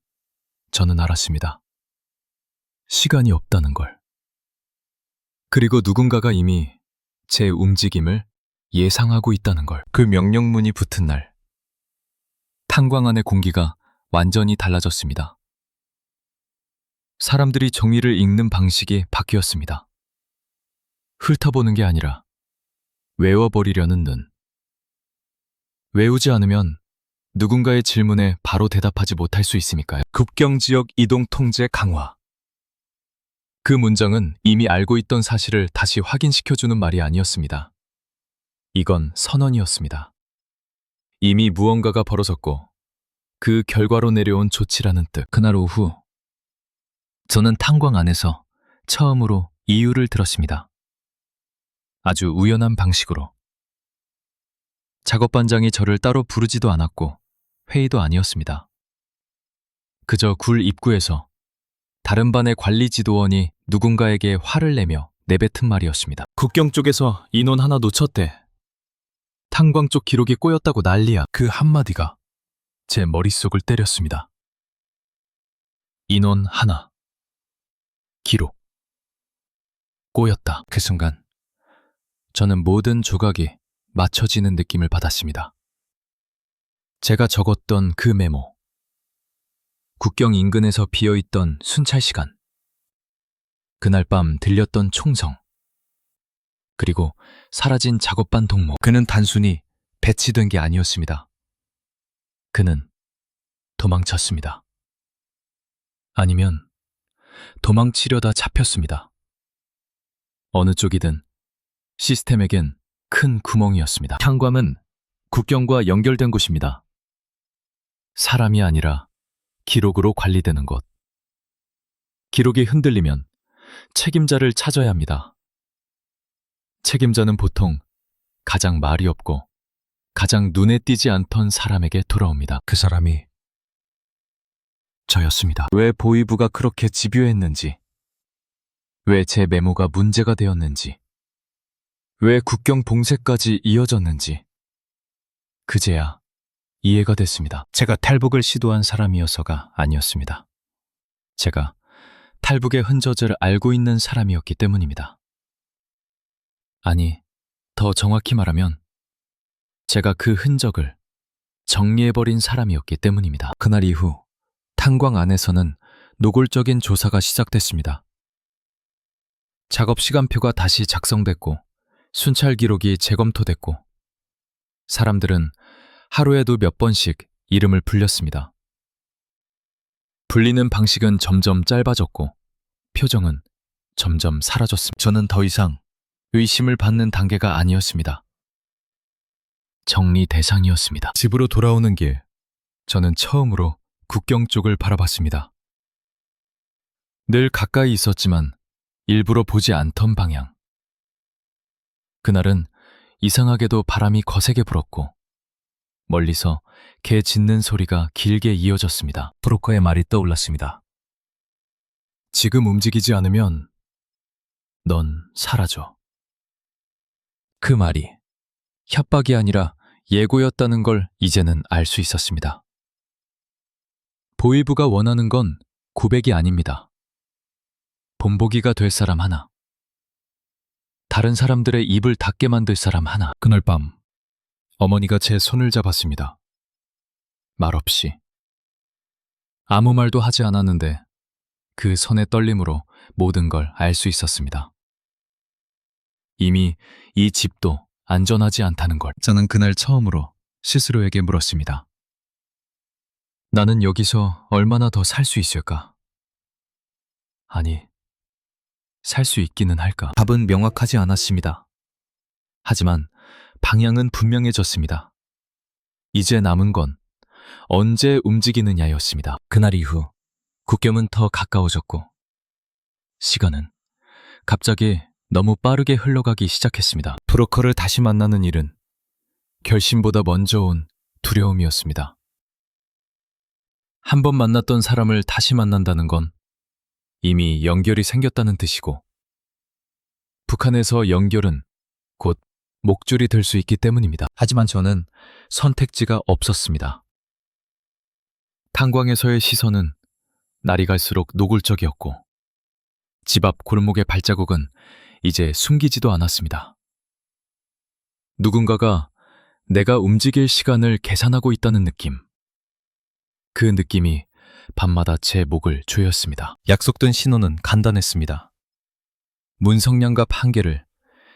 저는 알았습니다. 시간이 없다는 걸. 그리고 누군가가 이미 제 움직임을 예상하고 있다는 걸. 그 명령문이 붙은 날, 탄광 안의 공기가 완전히 달라졌습니다. 사람들이 종이를 읽는 방식이 바뀌었습니다. 훑어보는 게 아니라 외워버리려는 눈. 외우지 않으면 누군가의 질문에 바로 대답하지 못할 수 있으니까요. 국경지역 이동 통제 강화. 그 문장은 이미 알고 있던 사실을 다시 확인시켜주는 말이 아니었습니다. 이건 선언이었습니다. 이미 무언가가 벌어졌고 그 결과로 내려온 조치라는 뜻. 그날 오후 저는 탄광 안에서 처음으로 이유를 들었습니다. 아주 우연한 방식으로. 작업반장이 저를 따로 부르지도 않았고 회의도 아니었습니다. 그저 굴 입구에서 다른 반의 관리 지도원이 누군가에게 화를 내며 내뱉은 말이었습니다. 국경 쪽에서 인원 하나 놓쳤대. 탄광 쪽 기록이 꼬였다고 난리야. 그 한마디가 제 머릿속을 때렸습니다. 인원 하나. 기록. 꼬였다. 그 순간, 저는 모든 조각이 맞춰지는 느낌을 받았습니다. 제가 적었던 그 메모. 국경 인근에서 비어있던 순찰 시간. 그날 밤 들렸던 총성. 그리고 사라진 작업반 동무. 그는 단순히 배치된 게 아니었습니다. 그는 도망쳤습니다. 아니면 도망치려다 잡혔습니다. 어느 쪽이든 시스템에겐 큰 구멍이었습니다. 탄광은 국경과 연결된 곳입니다. 사람이 아니라 기록으로 관리되는 곳. 기록이 흔들리면 책임자를 찾아야 합니다. 책임자는 보통 가장 말이 없고 가장 눈에 띄지 않던 사람에게 돌아옵니다. 그 사람이 저였습니다. 왜 보위부가 그렇게 집요했는지, 왜 제 메모가 문제가 되었는지, 왜 국경 봉쇄까지 이어졌는지 그제야 이해가 됐습니다. 제가 탈북을 시도한 사람이어서가 아니었습니다. 제가 탈북의 흔적을 알고 있는 사람이었기 때문입니다. 아니, 더 정확히 말하면 제가 그 흔적을 정리해버린 사람이었기 때문입니다. 그날 이후 탄광 안에서는 노골적인 조사가 시작됐습니다. 작업 시간표가 다시 작성됐고 순찰 기록이 재검토됐고 사람들은 하루에도 몇 번씩 이름을 불렸습니다. 불리는 방식은 점점 짧아졌고 표정은 점점 사라졌습니다. 저는 더 이상 의심을 받는 단계가 아니었습니다. 정리 대상이었습니다. 집으로 돌아오는 길, 저는 처음으로 국경 쪽을 바라봤습니다. 늘 가까이 있었지만 일부러 보지 않던 방향. 그날은 이상하게도 바람이 거세게 불었고 멀리서 개 짖는 소리가 길게 이어졌습니다. 브로커의 말이 떠올랐습니다. 지금 움직이지 않으면 넌 사라져. 그 말이 협박이 아니라 예고였다는 걸 이제는 알 수 있었습니다. 보위부가 원하는 건 고백이 아닙니다. 본보기가 될 사람 하나. 다른 사람들의 입을 닫게 만들 사람 하나. 그날 밤 어머니가 제 손을 잡았습니다. 말없이. 아무 말도 하지 않았는데 그 손의 떨림으로 모든 걸 알 수 있었습니다. 이미 이 집도 안전하지 않다는 걸. 저는 그날 처음으로 스스로에게 물었습니다. 나는 여기서 얼마나 더 살 수 있을까? 아니, 살 수 있기는 할까? 답은 명확하지 않았습니다. 하지만 방향은 분명해졌습니다. 이제 남은 건 언제 움직이느냐였습니다. 그날 이후 국경은 더 가까워졌고 시간은 갑자기 너무 빠르게 흘러가기 시작했습니다. 브로커를 다시 만나는 일은 결심보다 먼저 온 두려움이었습니다. 한 번 만났던 사람을 다시 만난다는 건 이미 연결이 생겼다는 뜻이고 북한에서 연결은 곧 목줄이 될 수 있기 때문입니다. 하지만 저는 선택지가 없었습니다. 탄광에서의 시선은 날이 갈수록 노골적이었고 집 앞 골목의 발자국은 이제 숨기지도 않았습니다. 누군가가 내가 움직일 시간을 계산하고 있다는 느낌. 그 느낌이 밤마다 제 목을 조였습니다. 약속된 신호는 간단했습니다. 문성량갑 한 개를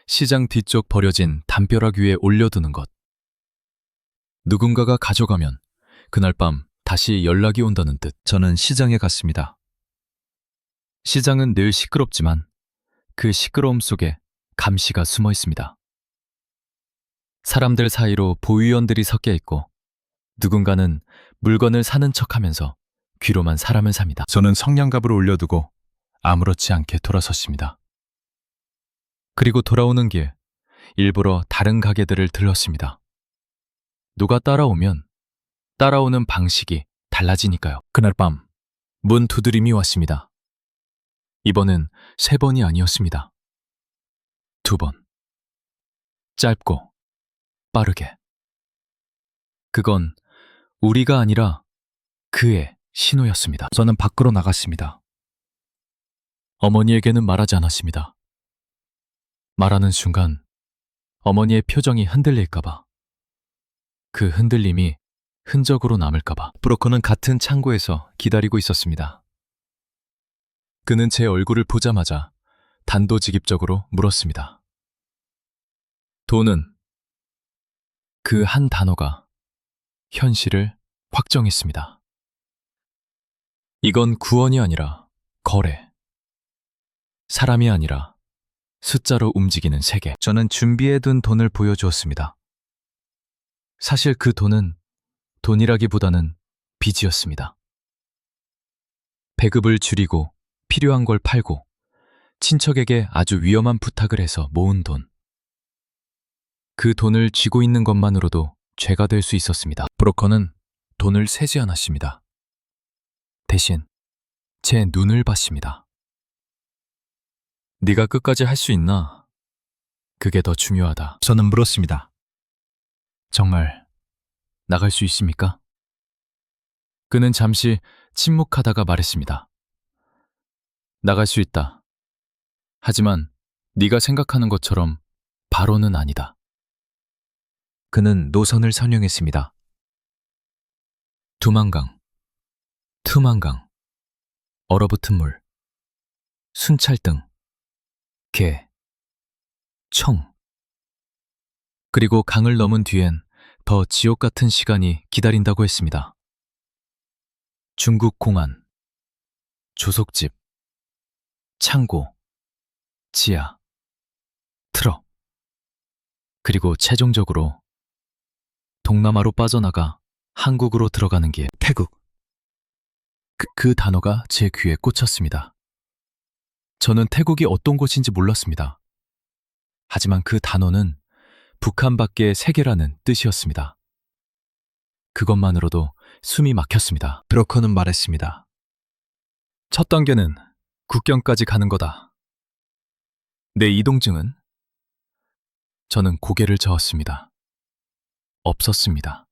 시장 뒤쪽 버려진 담벼락 위에 올려두는 것. 누군가가 가져가면 그날 밤 다시 연락이 온다는 뜻. 저는 시장에 갔습니다. 시장은 늘 시끄럽지만 그 시끄러움 속에 감시가 숨어 있습니다. 사람들 사이로 보위원들이 섞여 있고 누군가는 물건을 사는 척하면서 귀로만 사람을 삽니다. 저는 성냥갑을 올려두고 아무렇지 않게 돌아섰습니다. 그리고 돌아오는 길 일부러 다른 가게들을 들렀습니다. 누가 따라오면 따라오는 방식이 달라지니까요. 그날 밤 문 두드림이 왔습니다. 이번엔 3번이 아니었습니다. 2번. 짧고 빠르게. 그건 우리가 아니라 그의 신호였습니다. 저는 밖으로 나갔습니다. 어머니에게는 말하지 않았습니다. 말하는 순간 어머니의 표정이 흔들릴까봐. 그 흔들림이 흔적으로 남을까봐. 브로커는 같은 창고에서 기다리고 있었습니다. 그는 제 얼굴을 보자마자 단도직입적으로 물었습니다. 돈은? 그 한 단어가 현실을 확정했습니다. 이건 구원이 아니라 거래. 사람이 아니라 숫자로 움직이는 세계. 저는 준비해둔 돈을 보여주었습니다. 사실 그 돈은 돈이라기보다는 빚이었습니다. 배급을 줄이고 필요한 걸 팔고 친척에게 아주 위험한 부탁을 해서 모은 돈. 그 돈을 쥐고 있는 것만으로도 죄가 될 수 있었습니다. 브로커는 돈을 세지 않았습니다. 대신 제 눈을 봤습니다. 네가 끝까지 할 수 있나? 그게 더 중요하다. 저는 물었습니다. 정말 나갈 수 있습니까? 그는 잠시 침묵하다가 말했습니다. 나갈 수 있다. 하지만 네가 생각하는 것처럼 바로는 아니다. 그는 노선을 선용했습니다. 두만강, 트만강, 얼어붙은 물, 순찰등, 개, 청. 그리고 강을 넘은 뒤엔 더 지옥 같은 시간이 기다린다고 했습니다. 중국 공안, 조속집, 창고, 지하, 트럭. 그리고 최종적으로 동남아로 빠져나가 한국으로 들어가는 길. 태국. 그 단어가 제 귀에 꽂혔습니다. 저는 태국이 어떤 곳인지 몰랐습니다. 하지만 그 단어는 북한 밖의 세계라는 뜻이었습니다. 그것만으로도 숨이 막혔습니다. 브로커는 말했습니다. 첫 단계는 국경까지 가는 거다. 내 이동증은? 저는 고개를 저었습니다. 없었습니다.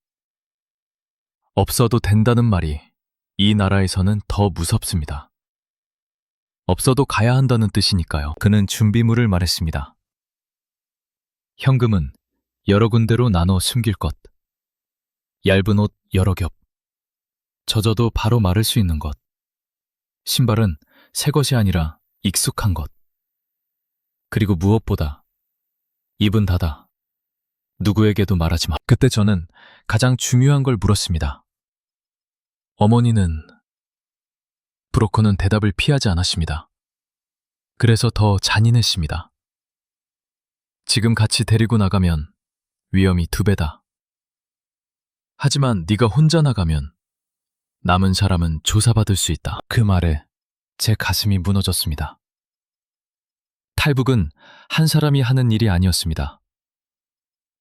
없어도 된다는 말이 이 나라에서는 더 무섭습니다. 없어도 가야 한다는 뜻이니까요. 그는 준비물을 말했습니다. 현금은 여러 군데로 나눠 숨길 것. 얇은 옷 여러 겹. 젖어도 바로 마를 수 있는 것. 신발은 새 것이 아니라 익숙한 것. 그리고 무엇보다 입은 닫아. 누구에게도 말하지 마. 그때 저는 가장 중요한 걸 물었습니다. 어머니는... 브로커는 대답을 피하지 않았습니다. 그래서 더 잔인했습니다. 지금 같이 데리고 나가면 위험이 2배다. 하지만 네가 혼자 나가면 남은 사람은 조사받을 수 있다. 그 말에 제 가슴이 무너졌습니다. 탈북은 한 사람이 하는 일이 아니었습니다.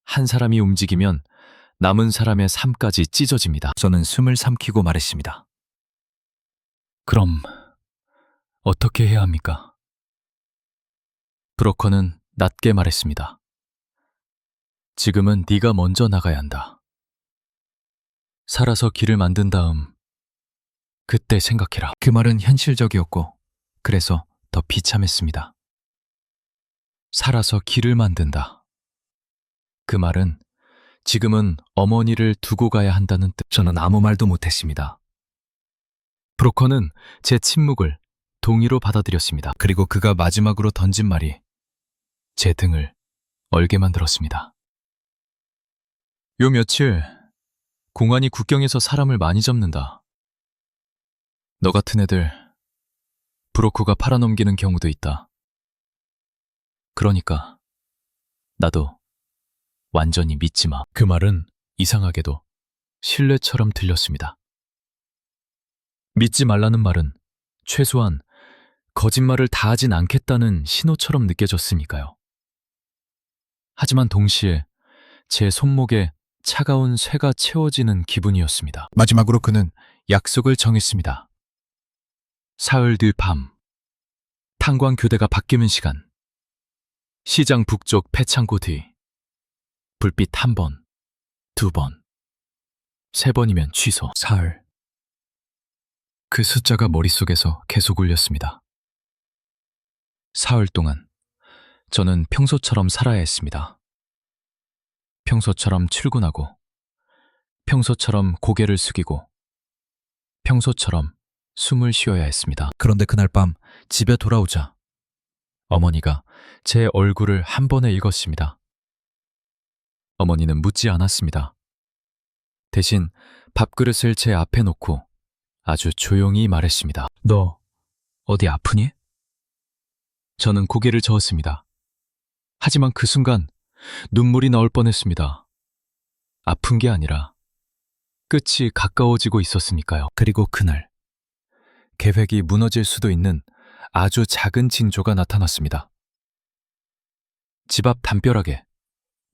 한 사람이 움직이면 남은 사람의 삶까지 찢어집니다. 저는 숨을 삼키고 말했습니다. 그럼 어떻게 해야 합니까? 브로커는 낮게 말했습니다. 지금은 네가 먼저 나가야 한다. 살아서 길을 만든 다음 그때 생각해라. 그 말은 현실적이었고 그래서 더 비참했습니다. 살아서 길을 만든다. 그 말은 지금은 어머니를 두고 가야 한다는 뜻. 저는 아무 말도 못했습니다. 브로커는 제 침묵을 동의로 받아들였습니다. 그리고 그가 마지막으로 던진 말이 제 등을 얼게 만들었습니다. 요 며칠 공안이 국경에서 사람을 많이 잡는다. 너 같은 애들 브로커가 팔아넘기는 경우도 있다. 그러니까 나도 완전히 믿지 마. 그 말은 이상하게도 신뢰처럼 들렸습니다. 믿지 말라는 말은 최소한 거짓말을 다하진 않겠다는 신호처럼 느껴졌으니까요. 하지만 동시에 제 손목에 차가운 쇠가 채워지는 기분이었습니다. 마지막으로 그는 약속을 정했습니다. 사흘 뒤 밤, 탄광 교대가 바뀌는 시간, 시장 북쪽 폐창고 뒤, 불빛 1번, 2번, 3번이면 취소. 사흘. 그 숫자가 머릿속에서 계속 울렸습니다. 사흘 동안 저는 평소처럼 살아야 했습니다. 평소처럼 출근하고, 평소처럼 고개를 숙이고, 평소처럼 숨을 쉬어야 했습니다. 그런데 그날 밤 집에 돌아오자 어머니가 제 얼굴을 한 번에 읽었습니다. 어머니는 묻지 않았습니다. 대신 밥그릇을 제 앞에 놓고 아주 조용히 말했습니다. 너 어디 아프니? 저는 고개를 저었습니다. 하지만 그 순간 눈물이 나올 뻔했습니다. 아픈 게 아니라 끝이 가까워지고 있었으니까요. 그리고 그날 계획이 무너질 수도 있는 아주 작은 징조가 나타났습니다. 집 앞 담벼락에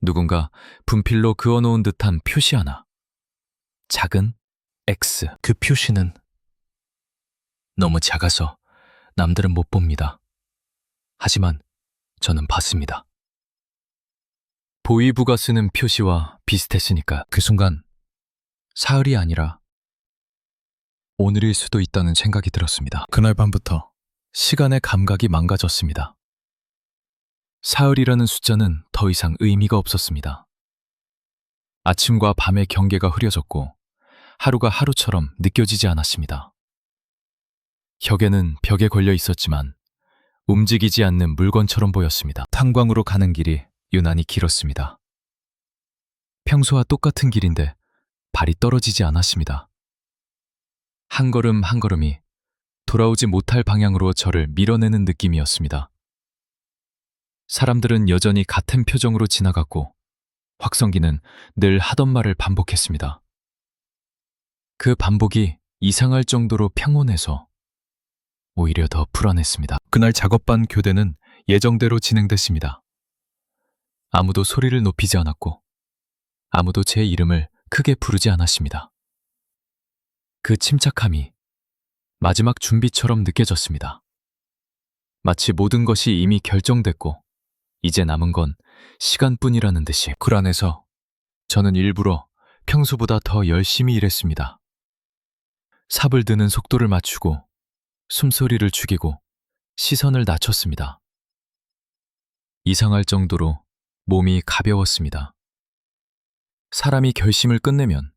누군가 분필로 그어놓은 듯한 표시 하나. 작은 X. 그 표시는 너무 작아서 남들은 못 봅니다. 하지만 저는 봤습니다. 보이부가 쓰는 표시와 비슷했으니까. 그 순간 사흘이 아니라 오늘일 수도 있다는 생각이 들었습니다. 그날 밤부터 시간의 감각이 망가졌습니다. 사흘이라는 숫자는 더 이상 의미가 없었습니다. 아침과 밤의 경계가 흐려졌고 하루가 하루처럼 느껴지지 않았습니다. 혁에는 벽에 걸려 있었지만 움직이지 않는 물건처럼 보였습니다. 탄광으로 가는 길이 유난히 길었습니다. 평소와 똑같은 길인데 발이 떨어지지 않았습니다. 한 걸음 한 걸음이 돌아오지 못할 방향으로 저를 밀어내는 느낌이었습니다. 사람들은 여전히 같은 표정으로 지나갔고 확성기는 늘 하던 말을 반복했습니다. 그 반복이 이상할 정도로 평온해서 오히려 더 불안했습니다. 그날 작업반 교대는 예정대로 진행됐습니다. 아무도 소리를 높이지 않았고 아무도 제 이름을 크게 부르지 않았습니다. 그 침착함이 마지막 준비처럼 느껴졌습니다. 마치 모든 것이 이미 결정됐고 이제 남은 건 시간뿐이라는 듯이. 그 안에서 저는 일부러 평소보다 더 열심히 일했습니다. 삽을 드는 속도를 맞추고 숨소리를 죽이고 시선을 낮췄습니다. 이상할 정도로 몸이 가벼웠습니다. 사람이 결심을 끝내면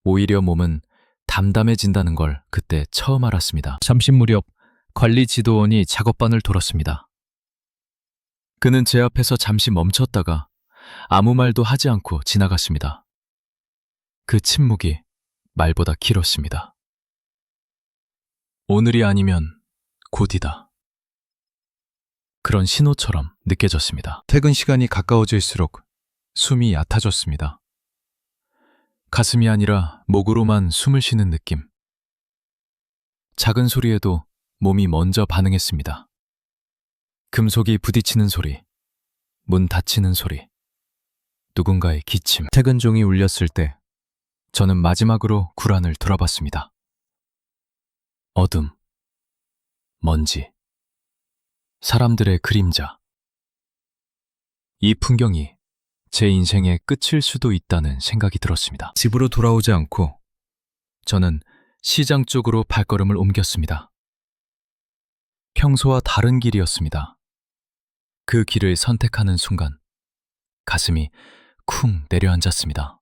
오히려 몸은 담담해진다는 걸 그때 처음 알았습니다. 점심 무렵 관리 지도원이 작업반을 돌았습니다. 그는 제 앞에서 잠시 멈췄다가 아무 말도 하지 않고 지나갔습니다. 그 침묵이 말보다 길었습니다. 오늘이 아니면 곧이다. 그런 신호처럼 느껴졌습니다. 퇴근 시간이 가까워질수록 숨이 얕아졌습니다. 가슴이 아니라 목으로만 숨을 쉬는 느낌. 작은 소리에도 몸이 먼저 반응했습니다. 금속이 부딪히는 소리, 문 닫히는 소리, 누군가의 기침. 퇴근 종이 울렸을 때 저는 마지막으로 구란을 돌아봤습니다. 어둠, 먼지, 사람들의 그림자. 이 풍경이 제 인생의 끝일 수도 있다는 생각이 들었습니다. 집으로 돌아오지 않고 저는 시장 쪽으로 발걸음을 옮겼습니다. 평소와 다른 길이었습니다. 그 길을 선택하는 순간 가슴이 쿵 내려앉았습니다.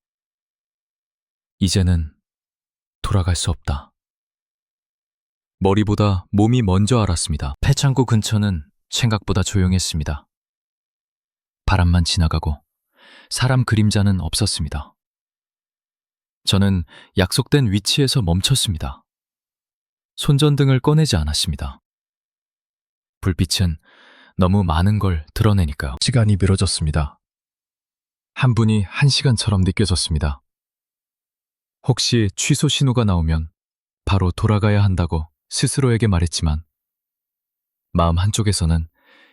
이제는 돌아갈 수 없다. 머리보다 몸이 먼저 알았습니다. 폐창고 근처는 생각보다 조용했습니다. 바람만 지나가고 사람 그림자는 없었습니다. 저는 약속된 위치에서 멈췄습니다. 손전등을 꺼내지 않았습니다. 불빛은 너무 많은 걸 드러내니까요. 시간이 미뤄졌습니다. 한 분이 1시간처럼 느껴졌습니다. 혹시 취소 신호가 나오면 바로 돌아가야 한다고 스스로에게 말했지만 마음 한쪽에서는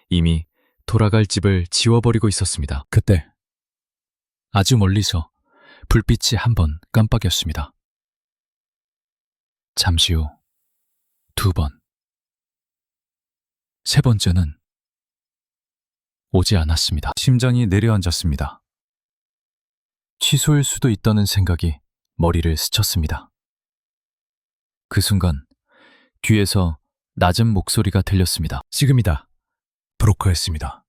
이미 돌아갈 집을 지워버리고 있었습니다. 그때 아주 멀리서 불빛이 한 번 깜빡였습니다. 잠시 후 2번, 3번째는 오지 않았습니다. 심장이 내려앉았습니다. 취소일 수도 있다는 생각이 머리를 스쳤습니다. 그 순간 뒤에서 낮은 목소리가 들렸습니다. 지금이다. 브로커였습니다.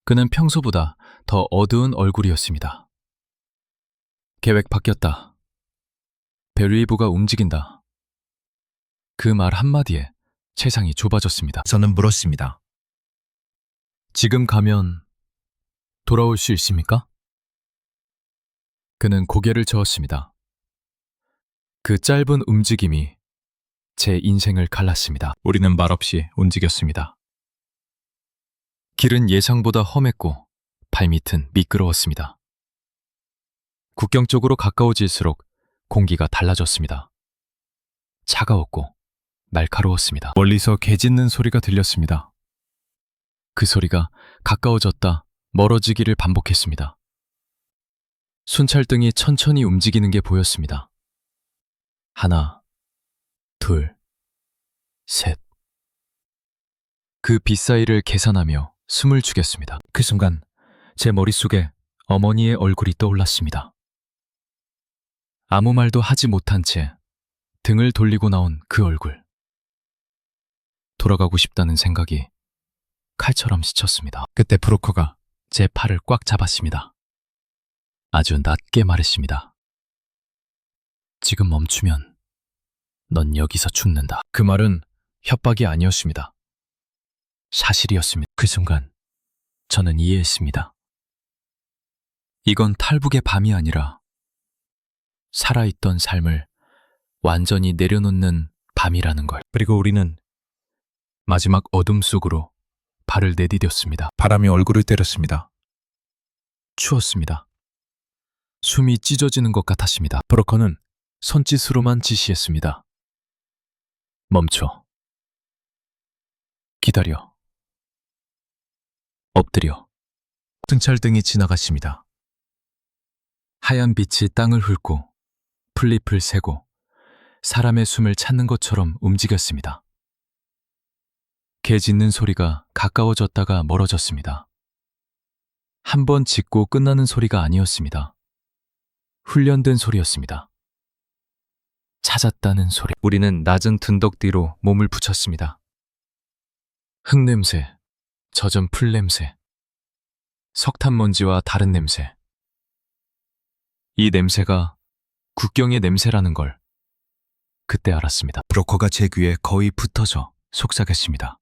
그는 평소보다 더 어두운 얼굴이었습니다. 계획 바뀌었다. 벨리브가 움직인다. 그 말 한마디에 세상이 좁아졌습니다. 저는 물었습니다. 지금 가면 돌아올 수 있습니까? 그는 고개를 저었습니다. 그 짧은 움직임이 제 인생을 갈랐습니다. 우리는 말없이 움직였습니다. 길은 예상보다 험했고 발밑은 미끄러웠습니다. 국경 쪽으로 가까워질수록 공기가 달라졌습니다. 차가웠고 날카로웠습니다. 멀리서 개 짖는 소리가 들렸습니다. 그 소리가 가까워졌다 멀어지기를 반복했습니다. 순찰등이 천천히 움직이는 게 보였습니다. 하나, 둘, 셋. 그 빛 사이를 계산하며 숨을 죽였습니다. 그 순간 제 머릿속에 어머니의 얼굴이 떠올랐습니다. 아무 말도 하지 못한 채 등을 돌리고 나온 그 얼굴. 돌아가고 싶다는 생각이 칼처럼 스쳤습니다. 그때 브로커가 제 팔을 꽉 잡았습니다. 아주 낮게 말했습니다. 지금 멈추면 넌 여기서 죽는다. 그 말은 협박이 아니었습니다. 사실이었습니다. 그 순간 저는 이해했습니다. 이건 탈북의 밤이 아니라 살아있던 삶을 완전히 내려놓는 밤이라는 걸. 그리고 우리는 마지막 어둠 속으로 발을 내디뎠습니다. 바람이 얼굴을 때렸습니다. 추웠습니다. 숨이 찢어지는 것 같았습니다. 브로커는 손짓으로만 지시했습니다. 멈춰. 기다려. 엎드려. 등찰등이 지나갔습니다. 하얀 빛이 땅을 훑고 풀잎을 세고 사람의 숨을 찾는 것처럼 움직였습니다. 개 짖는 소리가 가까워졌다가 멀어졌습니다. 한 번 짖고 끝나는 소리가 아니었습니다. 훈련된 소리였습니다. 찾았다는 소리. 우리는 낮은 둔덕 뒤로 몸을 붙였습니다. 흙냄새, 젖은 풀냄새, 석탄 먼지와 다른 냄새. 이 냄새가 국경의 냄새라는 걸 그때 알았습니다. 브로커가 제 귀에 거의 붙어서 속삭였습니다.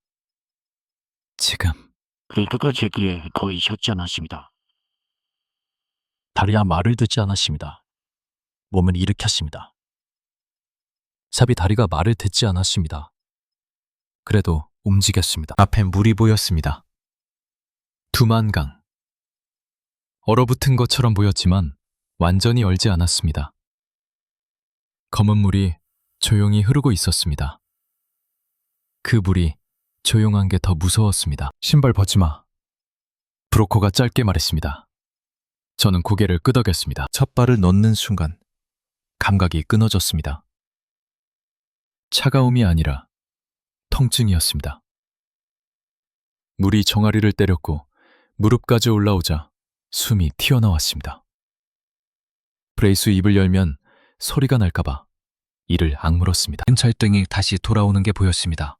지금 그가 제 귀에 거의 닿지 않았습니다. 다리야 말을 듣지 않았습니다. 몸을 일으켰습니다. 삽이 다리가 말을 듣지 않았습니다. 그래도 움직였습니다. 앞에 물이 보였습니다. 두만강. 얼어붙은 것처럼 보였지만 완전히 얼지 않았습니다. 검은 물이 조용히 흐르고 있었습니다. 그 물이 조용한 게 더 무서웠습니다. 신발 벗지 마. 브로커가 짧게 말했습니다. 저는 고개를 끄덕였습니다. 첫 발을 넣는 순간 감각이 끊어졌습니다. 차가움이 아니라 통증이었습니다. 물이 정아리를 때렸고 무릎까지 올라오자 숨이 튀어나왔습니다. 브레이스 입을 열면 소리가 날까봐 이를 악물었습니다. 경찰등이 다시 돌아오는 게 보였습니다.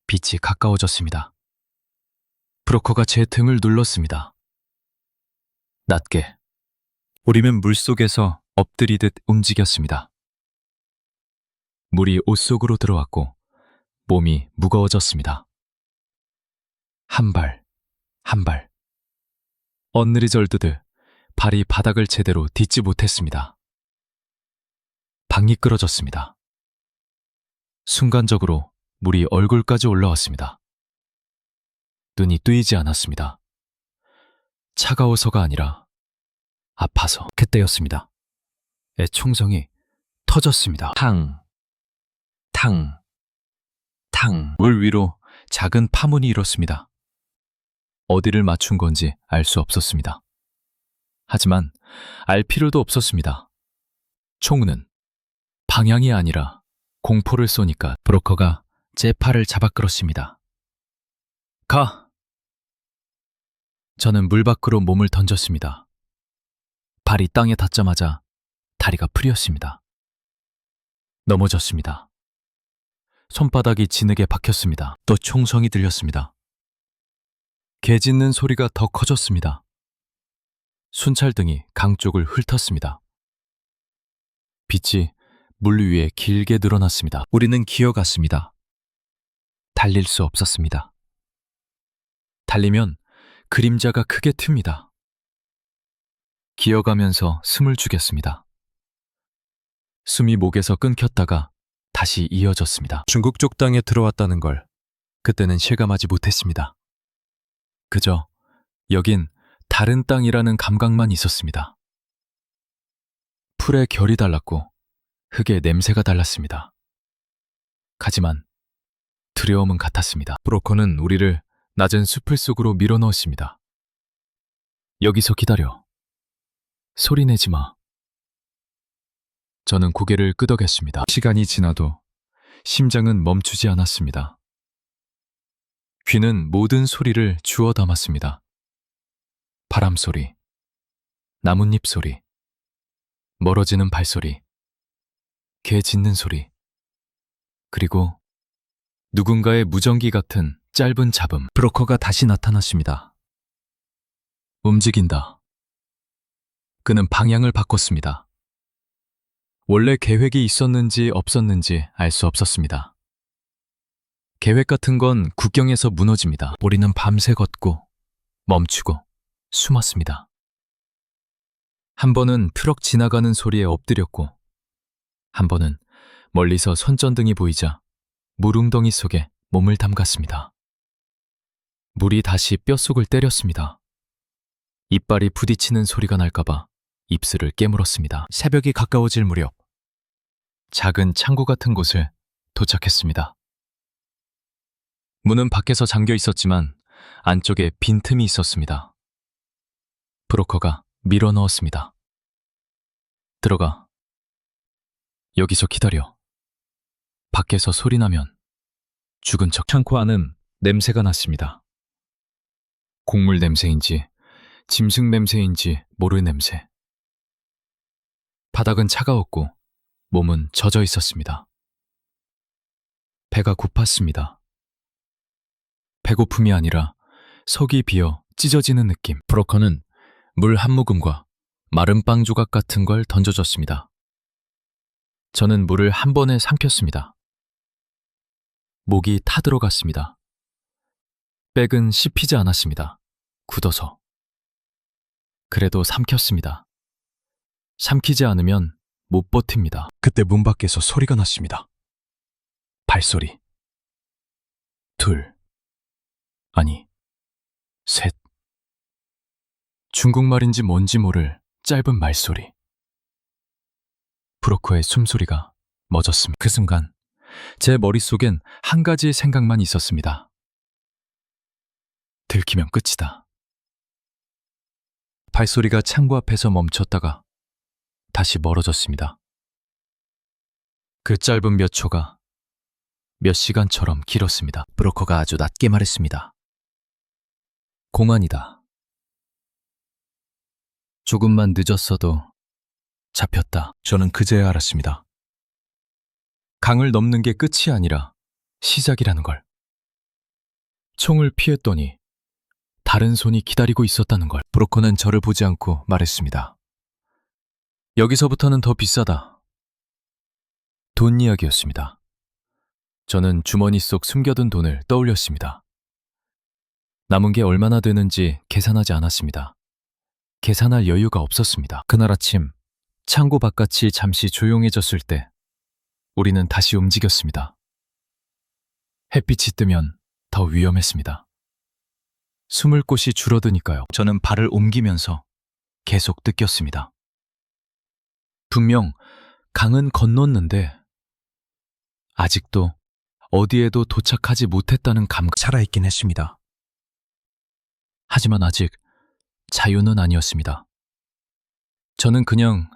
빛이 가까워졌습니다. 브로커가 제 등을 눌렀습니다. 낮게. 우리는 물속에서 엎드리듯 움직였습니다. 물이 옷 속으로 들어왔고 몸이 무거워졌습니다. 한 발, 한 발. 언늘이 절드듯 발이 바닥을 제대로 딛지 못했습니다. 방이 끌어졌습니다. 순간적으로 물이 얼굴까지 올라왔습니다. 눈이 뜨이지 않았습니다. 차가워서가 아니라 아파서. 그때였습니다. 애총성이 터졌습니다. 탕, 탕, 탕. 물 위로 작은 파문이 일었습니다. 어디를 맞춘 건지 알 수 없었습니다. 하지만 알 필요도 없었습니다. 총은 방향이 아니라 공포를 쏘니까 브로커가 제 팔을 잡아 끌었습니다. 가! 저는 물 밖으로 몸을 던졌습니다. 발이 땅에 닿자마자 다리가 풀렸습니다. 넘어졌습니다. 손바닥이 진흙에 박혔습니다. 또 총성이 들렸습니다. 개 짖는 소리가 더 커졌습니다. 순찰등이 강 쪽을 훑었습니다. 빛이 물 위에 길게 늘어났습니다. 우리는 기어갔습니다. 달릴 수 없었습니다. 달리면 그림자가 크게 틉니다. 기어가면서 숨을 죽였습니다. 숨이 목에서 끊겼다가 다시 이어졌습니다. 중국 쪽 땅에 들어왔다는 걸 그때는 실감하지 못했습니다. 그저 여긴 다른 땅이라는 감각만 있었습니다. 풀의 결이 달랐고 흙의 냄새가 달랐습니다. 하지만 두려움은 같았습니다. 브로커는 우리를 낮은 숲을 속으로 밀어넣었습니다. 여기서 기다려. 소리 내지 마. 저는 고개를 끄덕였습니다. 시간이 지나도 심장은 멈추지 않았습니다. 귀는 모든 소리를 주워 담았습니다. 바람 소리, 나뭇잎 소리, 멀어지는 발소리, 개 짖는 소리, 그리고 누군가의 무전기 같은 짧은 잡음. 브로커가 다시 나타났습니다. 움직인다. 그는 방향을 바꿨습니다. 원래 계획이 있었는지 없었는지 알 수 없었습니다. 계획 같은 건 국경에서 무너집니다. 우리는 밤새 걷고 멈추고 숨었습니다. 한 번은 트럭 지나가는 소리에 엎드렸고 한 번은 멀리서 손전등이 보이자 물웅덩이 속에 몸을 담갔습니다. 물이 다시 뼛속을 때렸습니다. 이빨이 부딪히는 소리가 날까봐 입술을 깨물었습니다. 새벽이 가까워질 무렵 작은 창고 같은 곳을 도착했습니다. 문은 밖에서 잠겨 있었지만 안쪽에 빈틈이 있었습니다. 브로커가 밀어 넣었습니다. 들어가. 여기서 기다려. 밖에서 소리 나면 죽은 척. 창고 안은 냄새가 났습니다. 곡물 냄새인지 짐승 냄새인지 모를 냄새. 바닥은 차가웠고 몸은 젖어 있었습니다. 배가 고팠습니다. 배고픔이 아니라 속이 비어 찢어지는 느낌. 브로커는 물 한 모금과 마른 빵 조각 같은 걸 던져줬습니다. 저는 물을 한 번에 삼켰습니다. 목이 타들어갔습니다. 백은 씹히지 않았습니다. 굳어서. 그래도 삼켰습니다. 삼키지 않으면 못 버팁니다. 그때 문 밖에서 소리가 났습니다. 발소리. 둘. 아니, 셋. 중국말인지 뭔지 모를 짧은 말소리. 브로커의 숨소리가 멎었습니다. 그 순간 제 머릿속엔 한 가지 생각만 있었습니다. 들키면 끝이다. 발소리가 창고 앞에서 멈췄다가 다시 멀어졌습니다. 그 짧은 몇 초가 몇 시간처럼 길었습니다. 브로커가 아주 낮게 말했습니다. 공안이다. 조금만 늦었어도 잡혔다. 저는 그제야 알았습니다. 강을 넘는 게 끝이 아니라 시작이라는 걸. 총을 피했더니 다른 손이 기다리고 있었다는 걸. 브로커는 저를 보지 않고 말했습니다. 여기서부터는 더 비싸다. 돈 이야기였습니다. 저는 주머니 속 숨겨둔 돈을 떠올렸습니다. 남은 게 얼마나 되는지 계산하지 않았습니다. 계산할 여유가 없었습니다. 그날 아침 창고 바깥이 잠시 조용해졌을 때 우리는 다시 움직였습니다. 햇빛이 뜨면 더 위험했습니다. 숨을 곳이 줄어드니까요. 저는 발을 옮기면서 계속 느꼈습니다. 분명 강은 건넜는데 아직도 어디에도 도착하지 못했다는 감각. 살아있긴 했습니다. 하지만 아직 자유는 아니었습니다. 저는 그냥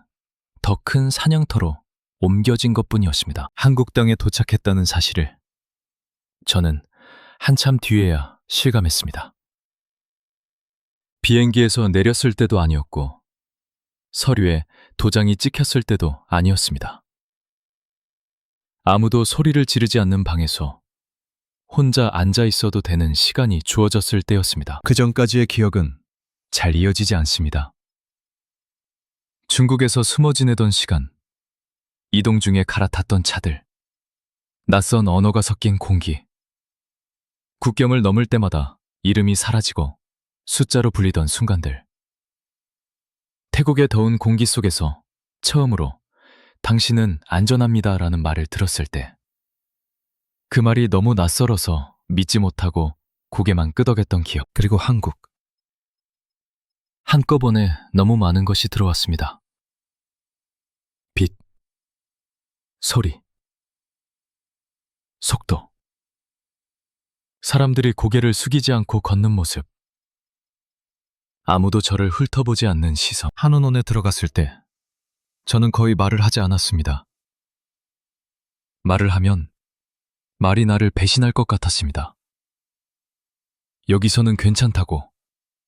더 큰 사냥터로 옮겨진 것뿐이었습니다. 한국 땅에 도착했다는 사실을 저는 한참 뒤에야 실감했습니다. 비행기에서 내렸을 때도 아니었고 서류에 도장이 찍혔을 때도 아니었습니다. 아무도 소리를 지르지 않는 방에서 혼자 앉아 있어도 되는 시간이 주어졌을 때였습니다. 그 전까지의 기억은 잘 이어지지 않습니다. 중국에서 숨어 지내던 시간, 이동 중에 갈아탔던 차들, 낯선 언어가 섞인 공기, 국경을 넘을 때마다 이름이 사라지고 숫자로 불리던 순간들. 태국의 더운 공기 속에서 처음으로 당신은 안전합니다라는 말을 들었을 때, 그 말이 너무 낯설어서 믿지 못하고 고개만 끄덕였던 기억. 그리고 한국. 한꺼번에 너무 많은 것이 들어왔습니다. 빛, 소리, 속도. 사람들이 고개를 숙이지 않고 걷는 모습. 아무도 저를 훑어보지 않는 시선. 한원원에 들어갔을 때 저는 거의 말을 하지 않았습니다. 말을 하면 말이 나를 배신할 것 같았습니다. 여기서는 괜찮다고,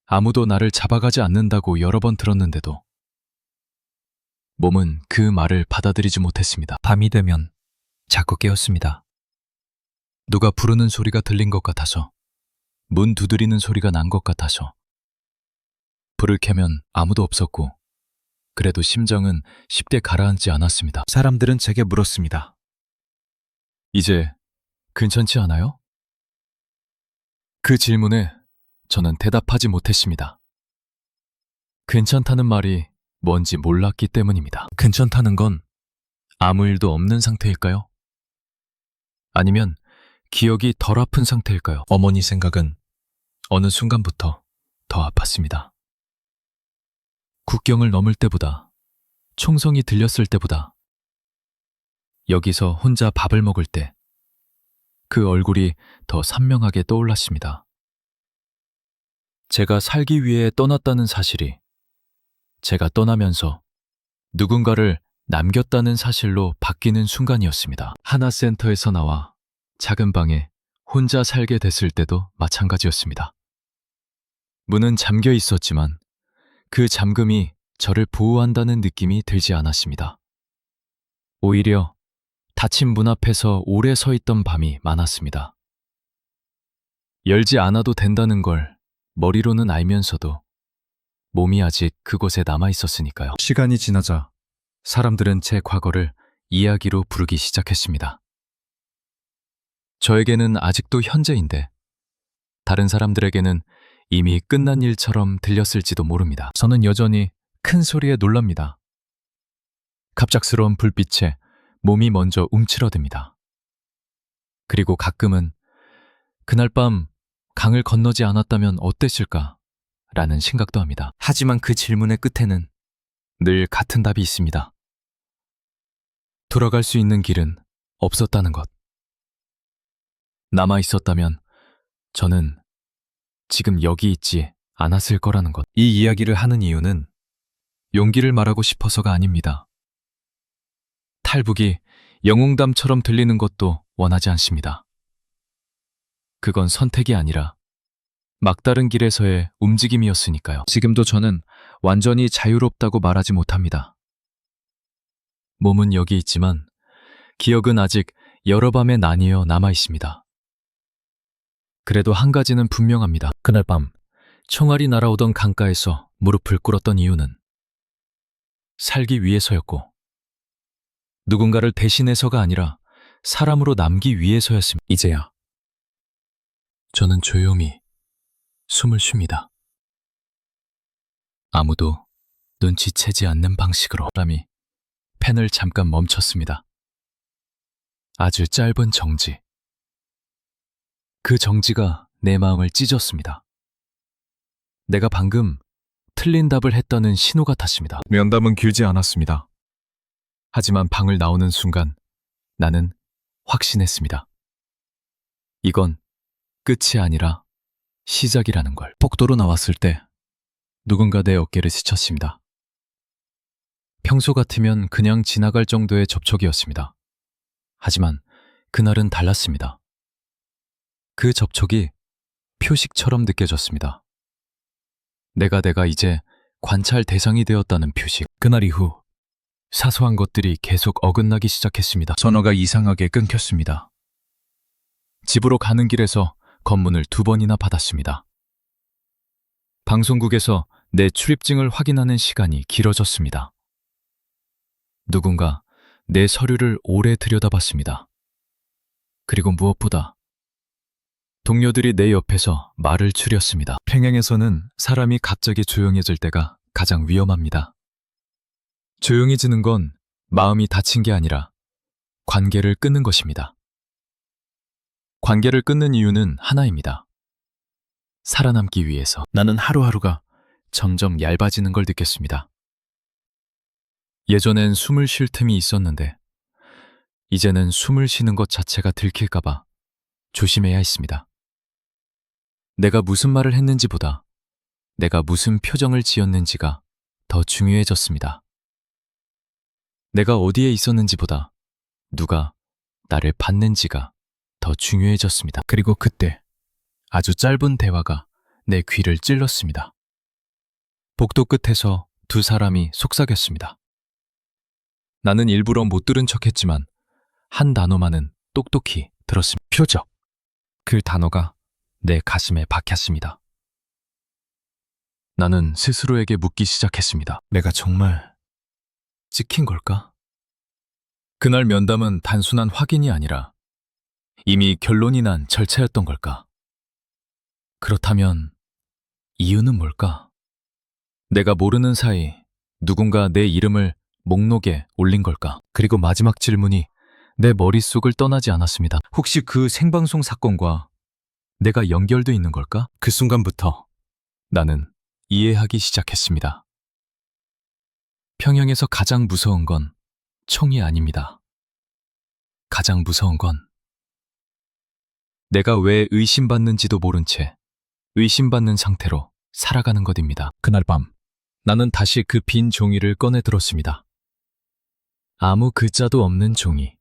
아무도 나를 잡아가지 않는다고 여러 번 들었는데도 몸은 그 말을 받아들이지 못했습니다. 밤이 되면 자꾸 깨었습니다. 누가 부르는 소리가 들린 것 같아서, 문 두드리는 소리가 난 것 같아서. 불을 켜면 아무도 없었고 그래도 심정은 쉽게 가라앉지 않았습니다. 사람들은 제게 물었습니다. 이제 괜찮지 않아요? 그 질문에 저는 대답하지 못했습니다. 괜찮다는 말이 뭔지 몰랐기 때문입니다. 괜찮다는 건 아무 일도 없는 상태일까요? 아니면 기억이 덜 아픈 상태일까요? 어머니 생각은 어느 순간부터 더 아팠습니다. 국경을 넘을 때보다, 총성이 들렸을 때보다, 여기서 혼자 밥을 먹을 때 그 얼굴이 더 선명하게 떠올랐습니다. 제가 살기 위해 떠났다는 사실이 제가 떠나면서 누군가를 남겼다는 사실로 바뀌는 순간이었습니다. 하나센터에서 나와 작은 방에 혼자 살게 됐을 때도 마찬가지였습니다. 문은 잠겨 있었지만 그 잠금이 저를 보호한다는 느낌이 들지 않았습니다. 오히려 닫힌 문 앞에서 오래 서 있던 밤이 많았습니다. 열지 않아도 된다는 걸 머리로는 알면서도 몸이 아직 그곳에 남아 있었으니까요. 시간이 지나자 사람들은 제 과거를 이야기로 부르기 시작했습니다. 저에게는 아직도 현재인데 다른 사람들에게는 이미 끝난 일처럼 들렸을지도 모릅니다. 저는 여전히 큰 소리에 놀랍니다. 갑작스러운 불빛에 몸이 먼저 움츠러듭니다. 그리고 가끔은 그날 밤 강을 건너지 않았다면 어땠을까? 라는 생각도 합니다. 하지만 그 질문의 끝에는 늘 같은 답이 있습니다. 돌아갈 수 있는 길은 없었다는 것. 남아 있었다면 저는 지금 여기 있지 않았을 거라는 것. 이 이야기를 하는 이유는 용기를 말하고 싶어서가 아닙니다. 탈북이 영웅담처럼 들리는 것도 원하지 않습니다. 그건 선택이 아니라 막다른 길에서의 움직임이었으니까요. 지금도 저는 완전히 자유롭다고 말하지 못합니다. 몸은 여기 있지만 기억은 아직 여러 밤에 나뉘어 남아 있습니다. 그래도 한 가지는 분명합니다. 그날 밤 총알이 날아오던 강가에서 무릎을 꿇었던 이유는 살기 위해서였고 누군가를 대신해서가 아니라 사람으로 남기 위해서였습니다. 이제야 저는 조용히 숨을 쉽니다. 아무도 눈치채지 않는 방식으로 사람이 펜을 잠깐 멈췄습니다. 아주 짧은 정지. 그 정지가 내 마음을 찢었습니다. 내가 방금 틀린 답을 했다는 신호 같았습니다. 면담은 길지 않았습니다. 하지만 방을 나오는 순간 나는 확신했습니다. 이건 끝이 아니라 시작이라는 걸. 복도로 나왔을 때 누군가 내 어깨를 스쳤습니다. 평소 같으면 그냥 지나갈 정도의 접촉이었습니다. 하지만 그날은 달랐습니다. 그 접촉이 표식처럼 느껴졌습니다. 내가 이제 관찰 대상이 되었다는 표식. 그날 이후 사소한 것들이 계속 어긋나기 시작했습니다. 전화가 이상하게 끊겼습니다. 집으로 가는 길에서 검문을 2번이나 받았습니다. 방송국에서 내 출입증을 확인하는 시간이 길어졌습니다. 누군가 내 서류를 오래 들여다봤습니다. 그리고 무엇보다 동료들이 내 옆에서 말을 추렸습니다. 평양에서는 사람이 갑자기 조용해질 때가 가장 위험합니다. 조용해지는 건 마음이 다친 게 아니라 관계를 끊는 것입니다. 관계를 끊는 이유는 하나입니다. 살아남기 위해서. 나는 하루하루가 점점 얇아지는 걸 느꼈습니다. 예전엔 숨을 쉴 틈이 있었는데 이제는 숨을 쉬는 것 자체가 들킬까봐 조심해야 했습니다. 내가 무슨 말을 했는지보다 내가 무슨 표정을 지었는지가 더 중요해졌습니다. 내가 어디에 있었는지보다 누가 나를 봤는지가 더 중요해졌습니다. 그리고 그때 아주 짧은 대화가 내 귀를 찔렀습니다. 복도 끝에서 2 사람이 속삭였습니다. 나는 일부러 못 들은 척했지만 한 단어만은 똑똑히 들었습니다. 표적. 그 단어가 내 가슴에 박혔습니다. 나는 스스로에게 묻기 시작했습니다. 내가 정말 찍힌 걸까? 그날 면담은 단순한 확인이 아니라 이미 결론이 난 절차였던 걸까? 그렇다면 이유는 뭘까? 내가 모르는 사이 누군가 내 이름을 목록에 올린 걸까? 그리고 마지막 질문이 내 머릿속을 떠나지 않았습니다. 혹시 그 생방송 사건과 내가 연결돼 있는 걸까? 그 순간부터 나는 이해하기 시작했습니다. 평양에서 가장 무서운 건 총이 아닙니다. 가장 무서운 건 내가 왜 의심받는지도 모른 채 의심받는 상태로 살아가는 것입니다. 그날 밤 나는 다시 그 빈 종이를 꺼내 들었습니다. 아무 글자도 없는 종이.